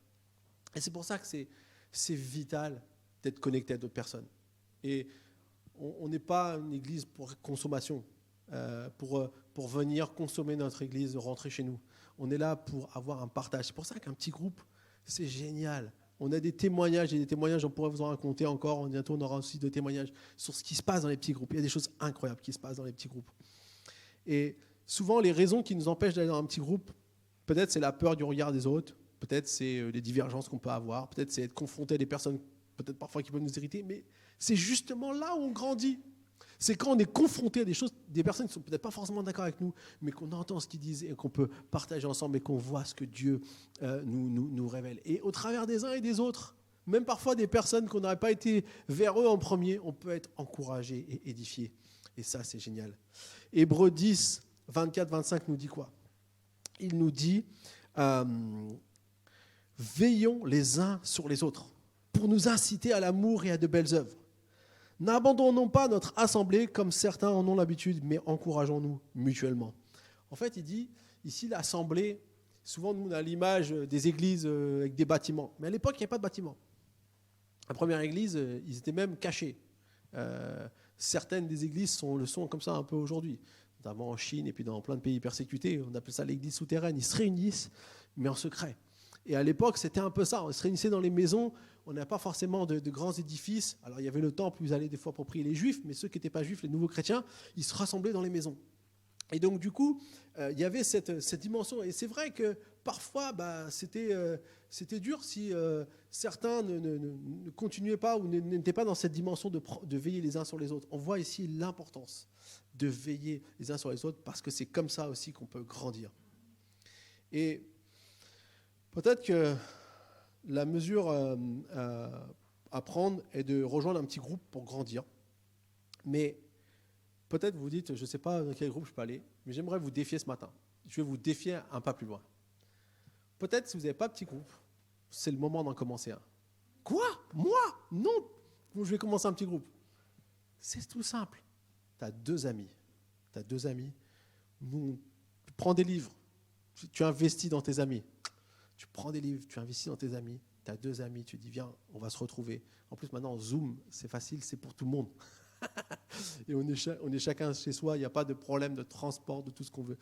Et c'est pour ça que c'est vital d'être connecté à d'autres personnes. Et on n'est pas une église pour consommation, pour venir consommer notre église, rentrer chez nous. On est là pour avoir un partage. C'est pour ça qu'un petit groupe, c'est génial. On a des témoignages, on pourrait vous en raconter encore. Bientôt, on aura aussi des témoignages sur ce qui se passe dans les petits groupes. Il y a des choses incroyables qui se passent dans les petits groupes. Et souvent, les raisons qui nous empêchent d'aller dans un petit groupe, peut-être c'est la peur du regard des autres, peut-être c'est les divergences qu'on peut avoir, peut-être c'est être confronté à des personnes, peut-être parfois qui peuvent nous irriter, mais c'est justement là où on grandit. C'est quand on est confronté à des personnes qui ne sont peut-être pas forcément d'accord avec nous, mais qu'on entend ce qu'ils disent et qu'on peut partager ensemble et qu'on voit ce que Dieu nous révèle. Et au travers des uns et des autres, même parfois des personnes qu'on n'aurait pas été vers eux en premier, on peut être encouragé et édifié. Et ça, c'est génial. Hébreux 10, 24-25 nous dit quoi? Il nous dit veillons les uns sur les autres pour nous inciter à l'amour et à de belles œuvres. N'abandonnons pas notre assemblée comme certains en ont l'habitude, mais encourageons-nous mutuellement. En fait, il dit, ici, l'assemblée, souvent nous on a l'image des églises avec des bâtiments. Mais à l'époque, il n'y avait pas de bâtiments. La première église, ils étaient même cachés. Certaines des églises le sont comme ça un peu aujourd'hui, notamment en Chine et puis dans plein de pays persécutés. On appelle ça l'église souterraine. Ils se réunissent, mais en secret. Et à l'époque, c'était un peu ça. On se réunissait dans les maisons. On n'avait pas forcément de grands édifices. Alors, il y avait le temple où ils allaient des fois pour prier les juifs, mais ceux qui n'étaient pas juifs, les nouveaux chrétiens, ils se rassemblaient dans les maisons. Et donc, du coup, il y avait cette dimension. Et c'est vrai que parfois, c'était dur si certains ne continuaient pas ou n'étaient pas dans cette dimension de veiller les uns sur les autres. On voit ici l'importance de veiller les uns sur les autres parce que c'est comme ça aussi qu'on peut grandir. Et peut-être que la mesure à prendre est de rejoindre un petit groupe pour grandir. Mais peut-être vous dites, je ne sais pas dans quel groupe je peux aller, mais j'aimerais vous défier ce matin. Je vais vous défier un pas plus loin. Peut-être si vous n'avez pas de petit groupe, c'est le moment d'en commencer un. Quoi? Moi? Non. Je vais commencer un petit groupe. C'est tout simple. Tu as deux amis. Tu prends des livres. Tu investis dans tes amis. Tu prends des livres, tu investis dans tes amis, tu as deux amis, tu dis viens, on va se retrouver. En plus maintenant Zoom, c'est facile, c'est pour tout le monde. Et on est chacun chez soi, il n'y a pas de problème de transport, de tout ce qu'on veut.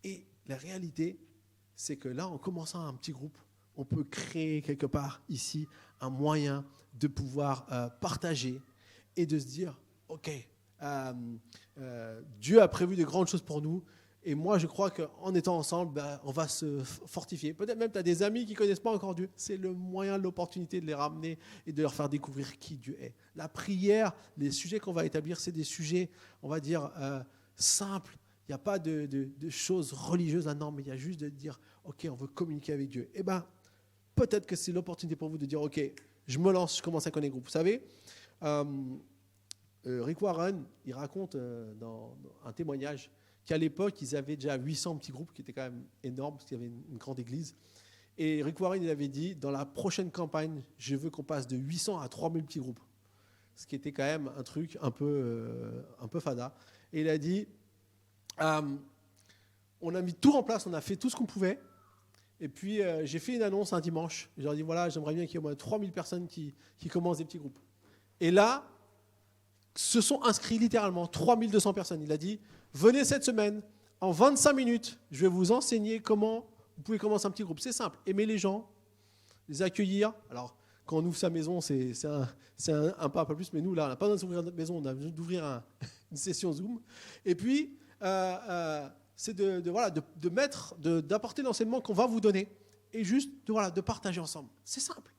Et la réalité, c'est que là, en commençant un petit groupe, on peut créer quelque part ici un moyen de pouvoir partager et de se dire, ok, Dieu a prévu de grandes choses pour nous Et moi, je crois qu'en étant ensemble, on va se fortifier. Peut-être même tu as des amis qui ne connaissent pas encore Dieu. C'est le moyen, l'opportunité de les ramener et de leur faire découvrir qui Dieu est. La prière, les sujets qu'on va établir, c'est des sujets, on va dire, simples. Il n'y a pas de choses religieuses là-dedans, mais il y a juste de dire, OK, on veut communiquer avec Dieu. Eh bien, peut-être que c'est l'opportunité pour vous de dire, OK, je me lance, je commence à connaître le groupe. Vous savez, Rick Warren, il raconte dans un témoignage qu'à l'époque, ils avaient déjà 800 petits groupes, qui étaient quand même énormes, parce qu'il y avait une grande église. Et Rick Warren, il avait dit, dans la prochaine campagne, je veux qu'on passe de 800 à 3000 petits groupes. Ce qui était quand même un truc un peu fada. Et il a dit, on a mis tout en place, on a fait tout ce qu'on pouvait. Et puis, j'ai fait une annonce un dimanche. Je leur ai dit, voilà, j'aimerais bien qu'il y ait au moins 3000 personnes qui commencent des petits groupes. Et là, se sont inscrits littéralement 3200 personnes. Il a dit, venez cette semaine, en 25 minutes, je vais vous enseigner comment vous pouvez commencer un petit groupe. C'est simple, aimer les gens, les accueillir. Alors, quand on ouvre sa maison, c'est un pas plus, mais nous, là, on n'a pas besoin d'ouvrir notre maison, on a besoin d'ouvrir une session Zoom. Et puis, c'est d'apporter l'enseignement qu'on va vous donner et juste de partager ensemble. C'est simple.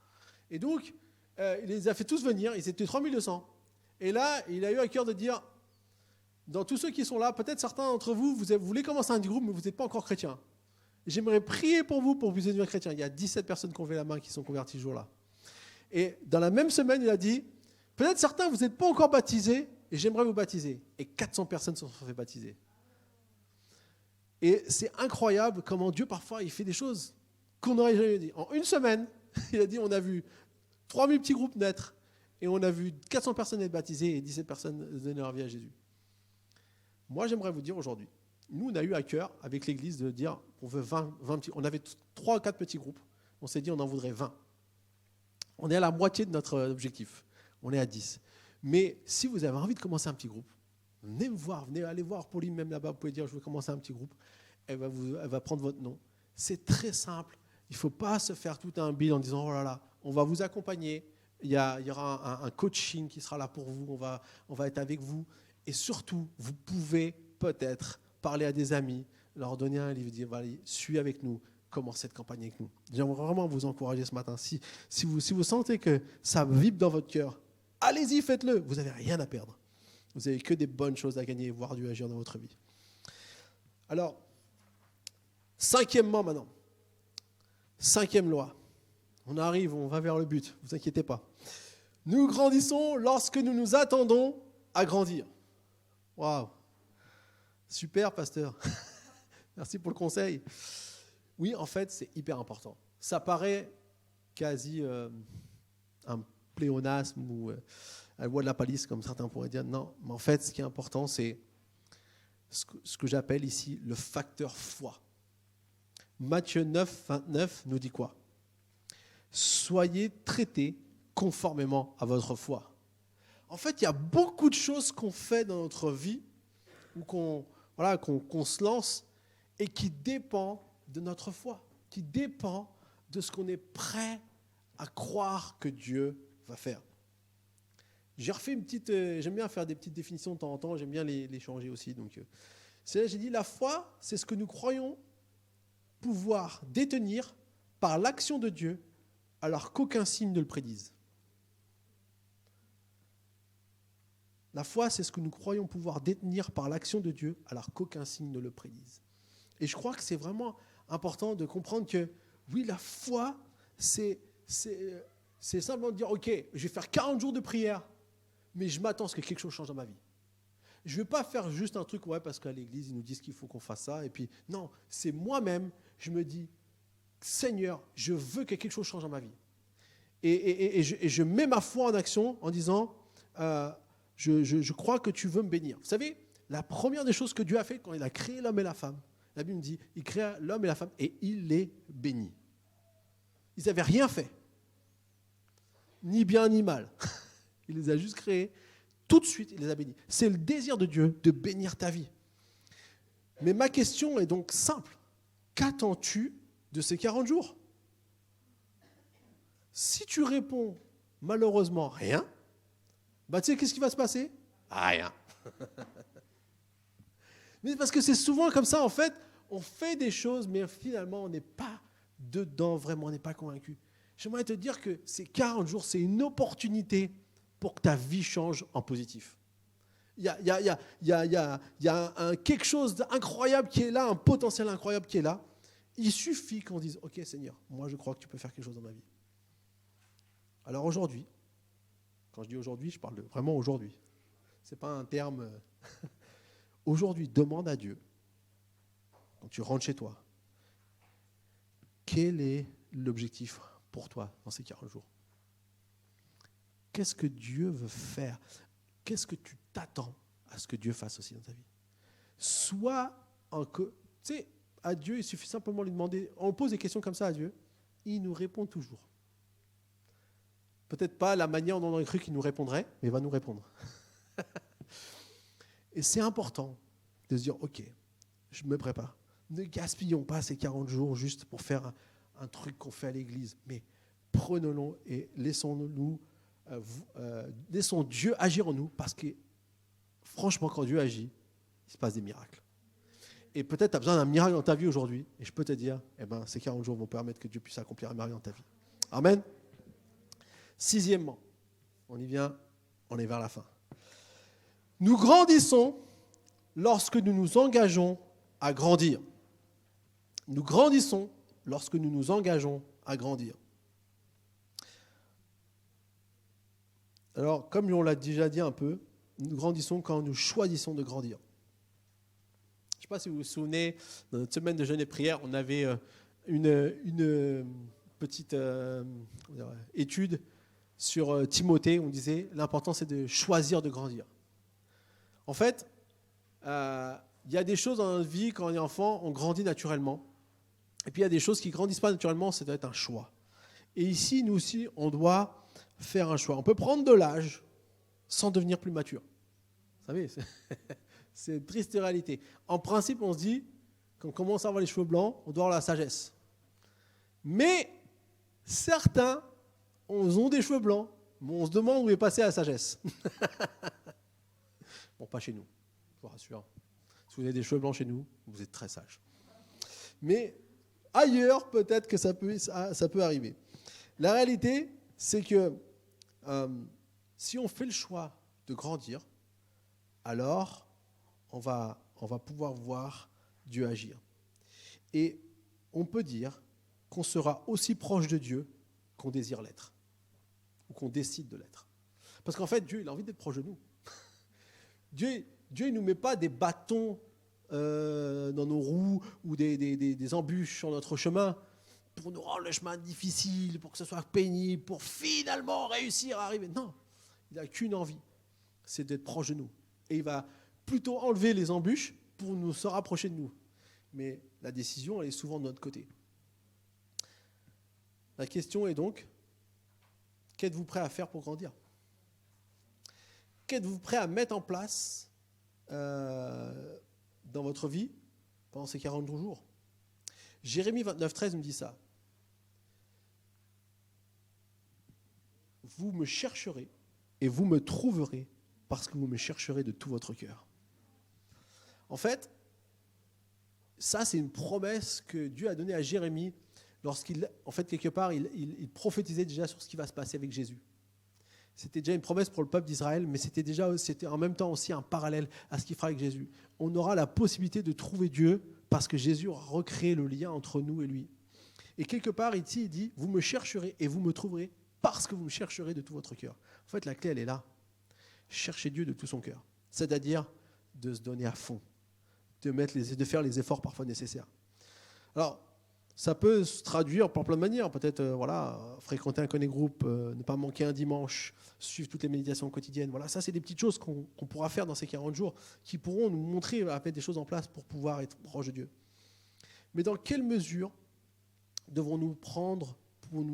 Et donc, il les a fait tous venir, ils étaient 3200. Et là, il a eu à cœur de dire, dans tous ceux qui sont là, peut-être certains d'entre vous, vous voulez commencer un groupe, mais vous n'êtes pas encore chrétien. J'aimerais prier pour vous que vous devieniez chrétien. Il y a 17 personnes qui ont levé la main qui sont converties ce jour-là. Et dans la même semaine, il a dit, peut-être certains, vous n'êtes pas encore baptisés, et j'aimerais vous baptiser. Et 400 personnes se sont fait baptiser. Et c'est incroyable comment Dieu, parfois, il fait des choses qu'on n'aurait jamais dit. En une semaine, il a dit, on a vu 3000 petits groupes naître, et on a vu 400 personnes être baptisées et 17 personnes donner leur vie à Jésus. Moi, j'aimerais vous dire aujourd'hui, nous, on a eu à cœur, avec l'Église, de dire on veut 20 petits. On avait 3 ou 4 petits groupes. On s'est dit on en voudrait 20. On est à la moitié de notre objectif. On est à 10. Mais si vous avez envie de commencer un petit groupe, venez me voir, venez aller voir Pauline, même là-bas, vous pouvez dire je veux commencer un petit groupe. Elle va prendre votre nom. C'est très simple. Il ne faut pas se faire tout un bill en disant oh là là, on va vous accompagner. Il y aura un coaching qui sera là pour vous. On va être avec vous. Et surtout, vous pouvez peut-être parler à des amis, leur donner un livre, dire allez, suis avec nous, commencez cette campagne avec nous. J'aimerais vraiment vous encourager ce matin. Si vous sentez que ça vibre dans votre cœur, allez-y, faites-le. Vous n'avez rien à perdre. Vous n'avez que des bonnes choses à gagner et voir Dieu agir dans votre vie. Alors, cinquièmement maintenant. 5e loi. On arrive, on va vers le but, ne vous inquiétez pas. Nous grandissons lorsque nous nous attendons à grandir. Waouh! Super, pasteur. Merci pour le conseil. Oui, en fait, c'est hyper important. Ça paraît quasi un pléonasme ou la loi de la palisse, comme certains pourraient dire. Non, mais en fait, ce qui est important, c'est ce que j'appelle ici le facteur foi. Matthieu 9, 29 nous dit quoi? Soyez traités conformément à votre foi. En fait, il y a beaucoup de choses qu'on fait dans notre vie ou qu'on se lance et qui dépend de notre foi, qui dépend de ce qu'on est prêt à croire que Dieu va faire. J'ai refait une petite... j'aime bien faire des petites définitions de temps en temps, j'aime bien les changer aussi. Donc, j'ai dit, la foi, c'est ce que nous croyons pouvoir détenir par l'action de Dieu, alors qu'aucun signe ne le prédise. La foi, c'est ce que nous croyons pouvoir détenir par l'action de Dieu, alors qu'aucun signe ne le prédise. Et je crois que c'est vraiment important de comprendre que, oui, la foi, c'est simplement de dire, ok, je vais faire 40 jours de prière, mais je m'attends à ce que quelque chose change dans ma vie. Je ne vais pas faire juste un truc, ouais, parce qu'à l'église, ils nous disent qu'il faut qu'on fasse ça, et puis, non, c'est moi-même, je me dis, Seigneur, je veux que quelque chose change dans ma vie. Et je mets ma foi en action en disant, je crois que tu veux me bénir. Vous savez, la première des choses que Dieu a fait quand il a créé l'homme et la femme, la Bible dit, il créa l'homme et la femme et il les bénit. Ils n'avaient rien fait, ni bien ni mal. Il les a juste créés, tout de suite il les a bénis. C'est le désir de Dieu de bénir ta vie. Mais ma question est donc simple. Qu'attends-tu de ces 40 jours? Si tu réponds malheureusement rien, bah tu sais qu'est-ce qui va se passer? Rien. Mais parce que c'est souvent comme ça, en fait, on fait des choses, mais finalement, on n'est pas dedans, vraiment, on n'est pas convaincu. J'aimerais te dire que ces 40 jours, c'est une opportunité pour que ta vie change en positif. Il y a quelque chose d'incroyable qui est là, un potentiel incroyable qui est là. Il suffit qu'on dise, OK Seigneur, moi je crois que tu peux faire quelque chose dans ma vie. Alors aujourd'hui, quand je dis aujourd'hui, je parle de vraiment aujourd'hui. Ce n'est pas un terme... Aujourd'hui, demande à Dieu, quand tu rentres chez toi, quel est l'objectif pour toi dans ces 40 jours? Qu'est-ce que Dieu veut faire? Qu'est-ce que tu t'attends à ce que Dieu fasse aussi dans ta vie? Soit, tu sais, à Dieu, il suffit simplement de lui demander, on pose des questions comme ça à Dieu, il nous répond toujours. Peut-être pas la manière dont on a cru qu'il nous répondrait, mais il va nous répondre. Et c'est important de se dire, OK, je me prépare. Ne gaspillons pas ces 40 jours juste pour faire un truc qu'on fait à l'église, mais prenons-le et laissons Dieu agir en nous, parce que franchement, quand Dieu agit, il se passe des miracles. Et peut-être tu as besoin d'un miracle dans ta vie aujourd'hui, et je peux te dire, ces 40 jours vont permettre que Dieu puisse accomplir un miracle dans ta vie. Amen. Sixièmement, on y vient, on est vers la fin. Nous grandissons lorsque nous nous engageons à grandir. Nous grandissons lorsque nous nous engageons à grandir. Alors, comme on l'a déjà dit un peu, nous grandissons quand nous choisissons de grandir. Je ne sais pas si vous vous souvenez, dans notre semaine de jeûne et prière, on avait une petite étude sur Timothée. On disait l'important, c'est de choisir de grandir. En fait, il y a des choses dans notre vie, quand on est enfant, on grandit naturellement. Et puis il y a des choses qui ne grandissent pas naturellement, ça doit être un choix. Et ici, nous aussi, on doit faire un choix. On peut prendre de l'âge sans devenir plus mature. Vous savez, c'est une triste réalité. En principe, on se dit, quand on commence à avoir les cheveux blancs, on doit avoir la sagesse. Mais certains ont des cheveux blancs, mais on se demande où est passée la sagesse. Bon, pas chez nous, je vous rassure. Si vous avez des cheveux blancs chez nous, vous êtes très sages. Mais ailleurs, peut-être que ça peut arriver. La réalité, c'est que si on fait le choix de grandir, alors on va pouvoir voir Dieu agir. Et on peut dire qu'on sera aussi proche de Dieu qu'on désire l'être, ou qu'on décide de l'être. Parce qu'en fait, Dieu, il a envie d'être proche de nous. Dieu ne nous met pas des bâtons dans nos roues ou des embûches sur notre chemin pour nous rendre le chemin difficile, pour que ce soit pénible, pour finalement réussir à arriver. Non, il n'a qu'une envie, c'est d'être proche de nous. Et il va plutôt enlever les embûches pour nous se rapprocher de nous. Mais la décision, elle est souvent de notre côté. La question est donc, qu'êtes-vous prêt à faire pour grandir ? Qu'êtes-vous prêt à mettre en place dans votre vie pendant ces 40 jours ? Jérémie 29,13 nous dit ça. Vous me chercherez et vous me trouverez parce que vous me chercherez de tout votre cœur. En fait, ça c'est une promesse que Dieu a donnée à Jérémie lorsqu'il, en fait, quelque part, il prophétisait déjà sur ce qui va se passer avec Jésus. C'était déjà une promesse pour le peuple d'Israël, mais c'était en même temps aussi un parallèle à ce qu'il fera avec Jésus. On aura la possibilité de trouver Dieu parce que Jésus aura recréé le lien entre nous et lui. Et quelque part, ici, il dit, vous me chercherez et vous me trouverez parce que vous me chercherez de tout votre cœur. En fait, la clé, elle est là. Chercher Dieu de tout son cœur. C'est-à-dire de se donner à fond, de faire les efforts parfois nécessaires. Alors, ça peut se traduire par plein de manières. Peut-être, fréquenter un connect group, ne pas manquer un dimanche, suivre toutes les méditations quotidiennes. Voilà, ça, c'est des petites choses qu'on pourra faire dans ces 40 jours qui pourront nous montrer à mettre des choses en place pour pouvoir être proche de Dieu. Mais dans quelle mesure devons-nous prendre pour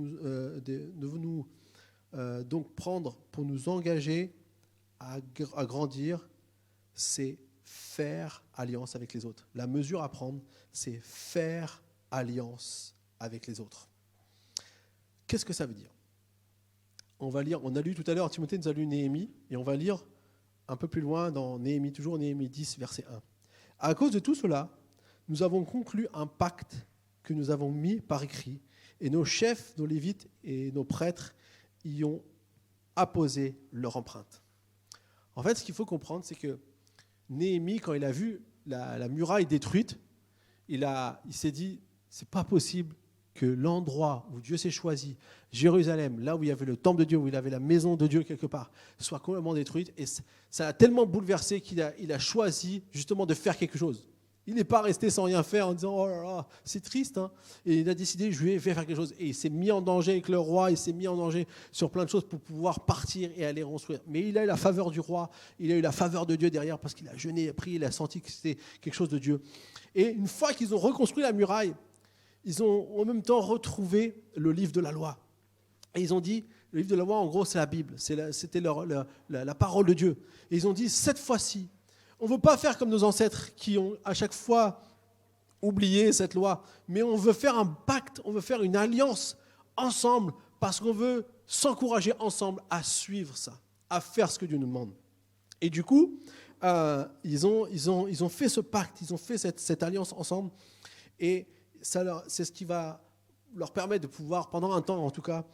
nous engager à grandir? C'est faire alliance avec les autres. La mesure à prendre, c'est faire alliance avec les autres. Qu'est-ce que ça veut dire ? On a lu tout à l'heure, Timothée nous a lu Néhémie, et on va lire un peu plus loin dans Néhémie, toujours Néhémie 10, verset 1. À cause de tout cela, nous avons conclu un pacte que nous avons mis par écrit, et nos chefs, nos lévites et nos prêtres y ont apposé leur empreinte. En fait, ce qu'il faut comprendre, c'est que Néhémie, quand il a vu la muraille détruite, il s'est dit, c'est pas possible que l'endroit où Dieu s'est choisi, Jérusalem, là où il y avait le temple de Dieu, où il avait la maison de Dieu quelque part, soit complètement détruite. Et ça a tellement bouleversé qu'il a choisi justement de faire quelque chose. Il n'est pas resté sans rien faire en disant « Oh là là, c'est triste hein ». Et il a décidé « Je vais faire quelque chose ». Et il s'est mis en danger avec le roi, il s'est mis en danger sur plein de choses pour pouvoir partir et aller construire. Mais il a eu la faveur du roi, il a eu la faveur de Dieu derrière parce qu'il a jeûné, prié, il a senti que c'était quelque chose de Dieu. Et une fois qu'ils ont reconstruit la muraille, ils ont en même temps retrouvé le livre de la loi. Et ils ont dit, le livre de la loi, en gros, c'est la Bible, c'était la parole de Dieu. Et ils ont dit, cette fois-ci, on ne veut pas faire comme nos ancêtres qui ont à chaque fois oublié cette loi, mais on veut faire un pacte, on veut faire une alliance ensemble parce qu'on veut s'encourager ensemble à suivre ça, à faire ce que Dieu nous demande. Et du coup, ils ont fait ce pacte, ils ont fait cette alliance ensemble et c'est ce qui va leur permettre de pouvoir, pendant un temps en tout cas,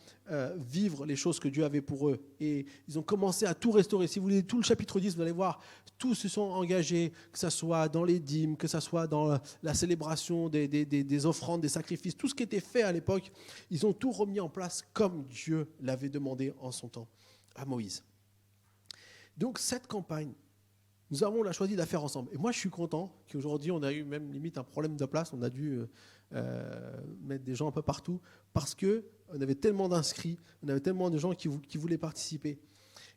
vivre les choses que Dieu avait pour eux. Et ils ont commencé à tout restaurer. Si vous lisez tout le chapitre 10, vous allez voir, tous se sont engagés, que ce soit dans les dîmes, que ce soit dans la célébration des offrandes, des sacrifices, tout ce qui était fait à l'époque, ils ont tout remis en place comme Dieu l'avait demandé en son temps à Moïse. Donc cette campagne, nous avons choisi de la faire ensemble. Et moi, je suis content qu'aujourd'hui, on a eu même limite un problème de place. On a dû mettre des gens un peu partout parce qu'on avait tellement d'inscrits, on avait tellement de gens qui voulaient participer.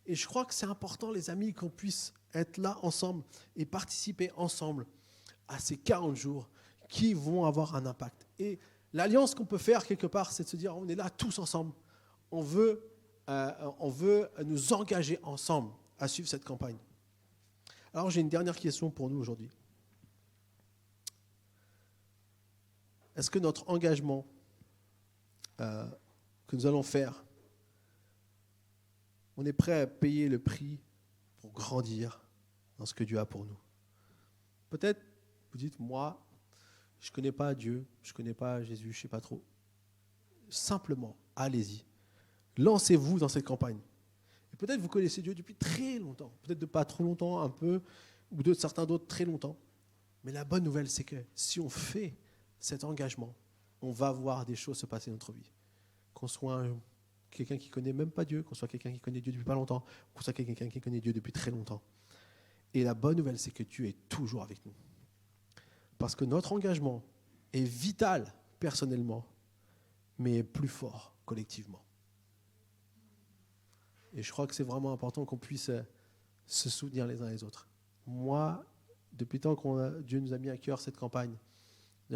Et je crois que c'est important, les amis, qu'on puisse être là ensemble et participer ensemble à ces 40 jours qui vont avoir un impact. Et l'alliance qu'on peut faire quelque part, c'est de se dire, on est là tous ensemble. On veut nous engager ensemble à suivre cette campagne. Alors, j'ai une dernière question pour nous aujourd'hui. Est-ce que notre engagement que nous allons faire, on est prêt à payer le prix pour grandir dans ce que Dieu a pour nous? Peut-être, vous dites, moi, je ne connais pas Dieu, je ne connais pas Jésus, je ne sais pas trop. Simplement, allez-y. Lancez-vous dans cette campagne. Et peut-être vous connaissez Dieu depuis très longtemps, peut-être de pas trop longtemps, un peu, ou de certains d'autres très longtemps. Mais la bonne nouvelle, c'est que si on fait cet engagement, on va voir des choses se passer dans notre vie. Qu'on soit quelqu'un qui ne connaît même pas Dieu, qu'on soit quelqu'un qui connaît Dieu depuis pas longtemps, qu'on soit quelqu'un qui connaît Dieu depuis très longtemps. Et la bonne nouvelle, c'est que Dieu est toujours avec nous. Parce que notre engagement est vital personnellement, mais est plus fort collectivement. Et je crois que c'est vraiment important qu'on puisse se soutenir les uns les autres. Moi, depuis le temps que Dieu nous a mis à cœur cette campagne,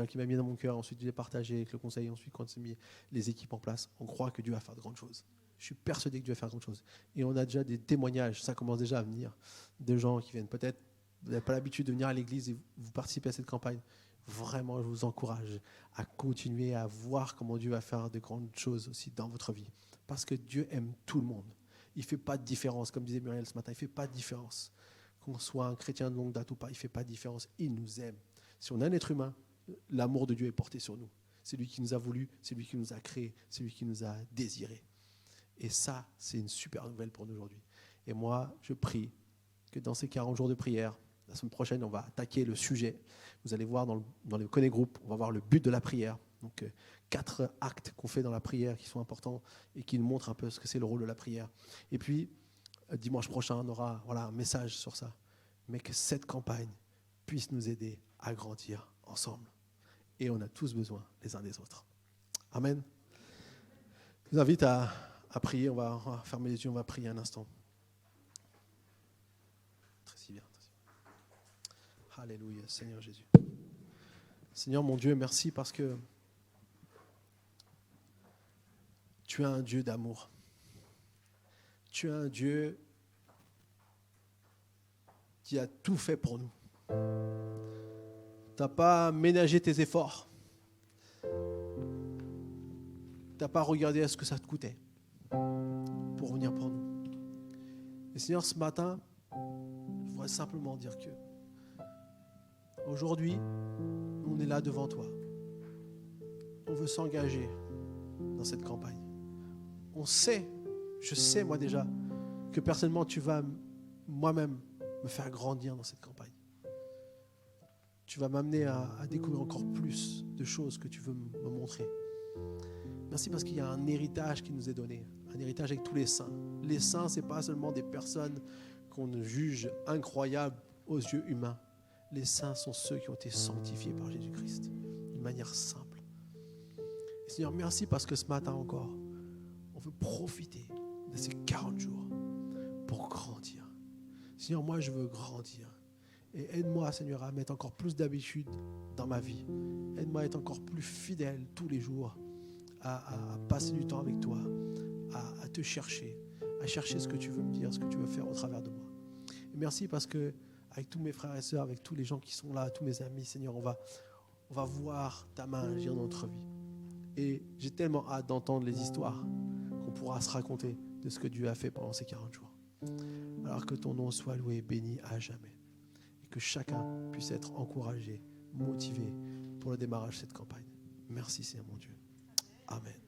qui m'a mis dans mon cœur, ensuite Dieu l'a partagé avec le conseil, ensuite quand on a mis les équipes en place, on croit que Dieu va faire de grandes choses. Je suis persuadé que Dieu va faire de grandes choses. Et on a déjà des témoignages, ça commence déjà à venir, de gens qui viennent peut-être, vous n'avez pas l'habitude de venir à l'église et vous participez à cette campagne. Vraiment, je vous encourage à continuer à voir comment Dieu va faire de grandes choses aussi dans votre vie. Parce que Dieu aime tout le monde. Il ne fait pas de différence, comme disait Muriel ce matin, il ne fait pas de différence. Qu'on soit un chrétien de longue date ou pas, il ne fait pas de différence. Il nous aime. Si on est un être humain, l'amour de Dieu est porté sur nous. C'est lui qui nous a voulu, c'est lui qui nous a créés, c'est lui qui nous a désirés. Et ça, c'est une super nouvelle pour nous aujourd'hui. Et moi, je prie que dans ces 40 jours de prière, la semaine prochaine, on va attaquer le sujet. Vous allez voir dans le Connect Group, on va voir le but de la prière. Donc, 4 actes qu'on fait dans la prière qui sont importants et qui nous montrent un peu ce que c'est le rôle de la prière. Et puis, dimanche prochain, on aura un message sur ça. Mais que cette campagne puisse nous aider à grandir ensemble. Et on a tous besoin les uns des autres. Amen. Je vous invite à prier. On va fermer les yeux, on va prier un instant. Très bien. Alléluia, Seigneur Jésus. Seigneur mon Dieu, merci parce que tu es un Dieu d'amour. Tu es un Dieu qui a tout fait pour nous. Tu n'as pas ménagé tes efforts. Tu n'as pas regardé à ce que ça te coûtait pour venir pour nous. Et Seigneur, ce matin, je voudrais simplement dire que Aujourd'hui, on est là devant toi. On veut s'engager dans cette campagne. On sait, je sais moi déjà, que personnellement tu vas moi-même me faire grandir dans cette campagne. Tu vas m'amener à découvrir encore plus de choses que tu veux me montrer. Merci parce qu'il y a un héritage qui nous est donné, un héritage avec tous les saints. Les saints, ce n'est pas seulement des personnes qu'on juge incroyables aux yeux humains. Les saints sont ceux qui ont été sanctifiés par Jésus-Christ d'une manière simple. Et Seigneur, merci parce que ce matin encore, on veut profiter de ces 40 jours pour grandir. Seigneur, moi je veux grandir. Et aide-moi, Seigneur, à mettre encore plus d'habitude dans ma vie. Aide-moi à être encore plus fidèle tous les jours, à passer du temps avec toi, à te chercher, à chercher ce que tu veux me dire, ce que tu veux faire au travers de moi. Et merci parce que avec tous mes frères et sœurs, avec tous les gens qui sont là, tous mes amis, Seigneur, on va voir ta main agir dans notre vie. Et j'ai tellement hâte d'entendre les histoires qu'on pourra se raconter de ce que Dieu a fait pendant ces 40 jours. Alors que ton nom soit loué et béni à jamais. Et que chacun puisse être encouragé, motivé pour le démarrage de cette campagne. Merci Seigneur mon Dieu. Amen.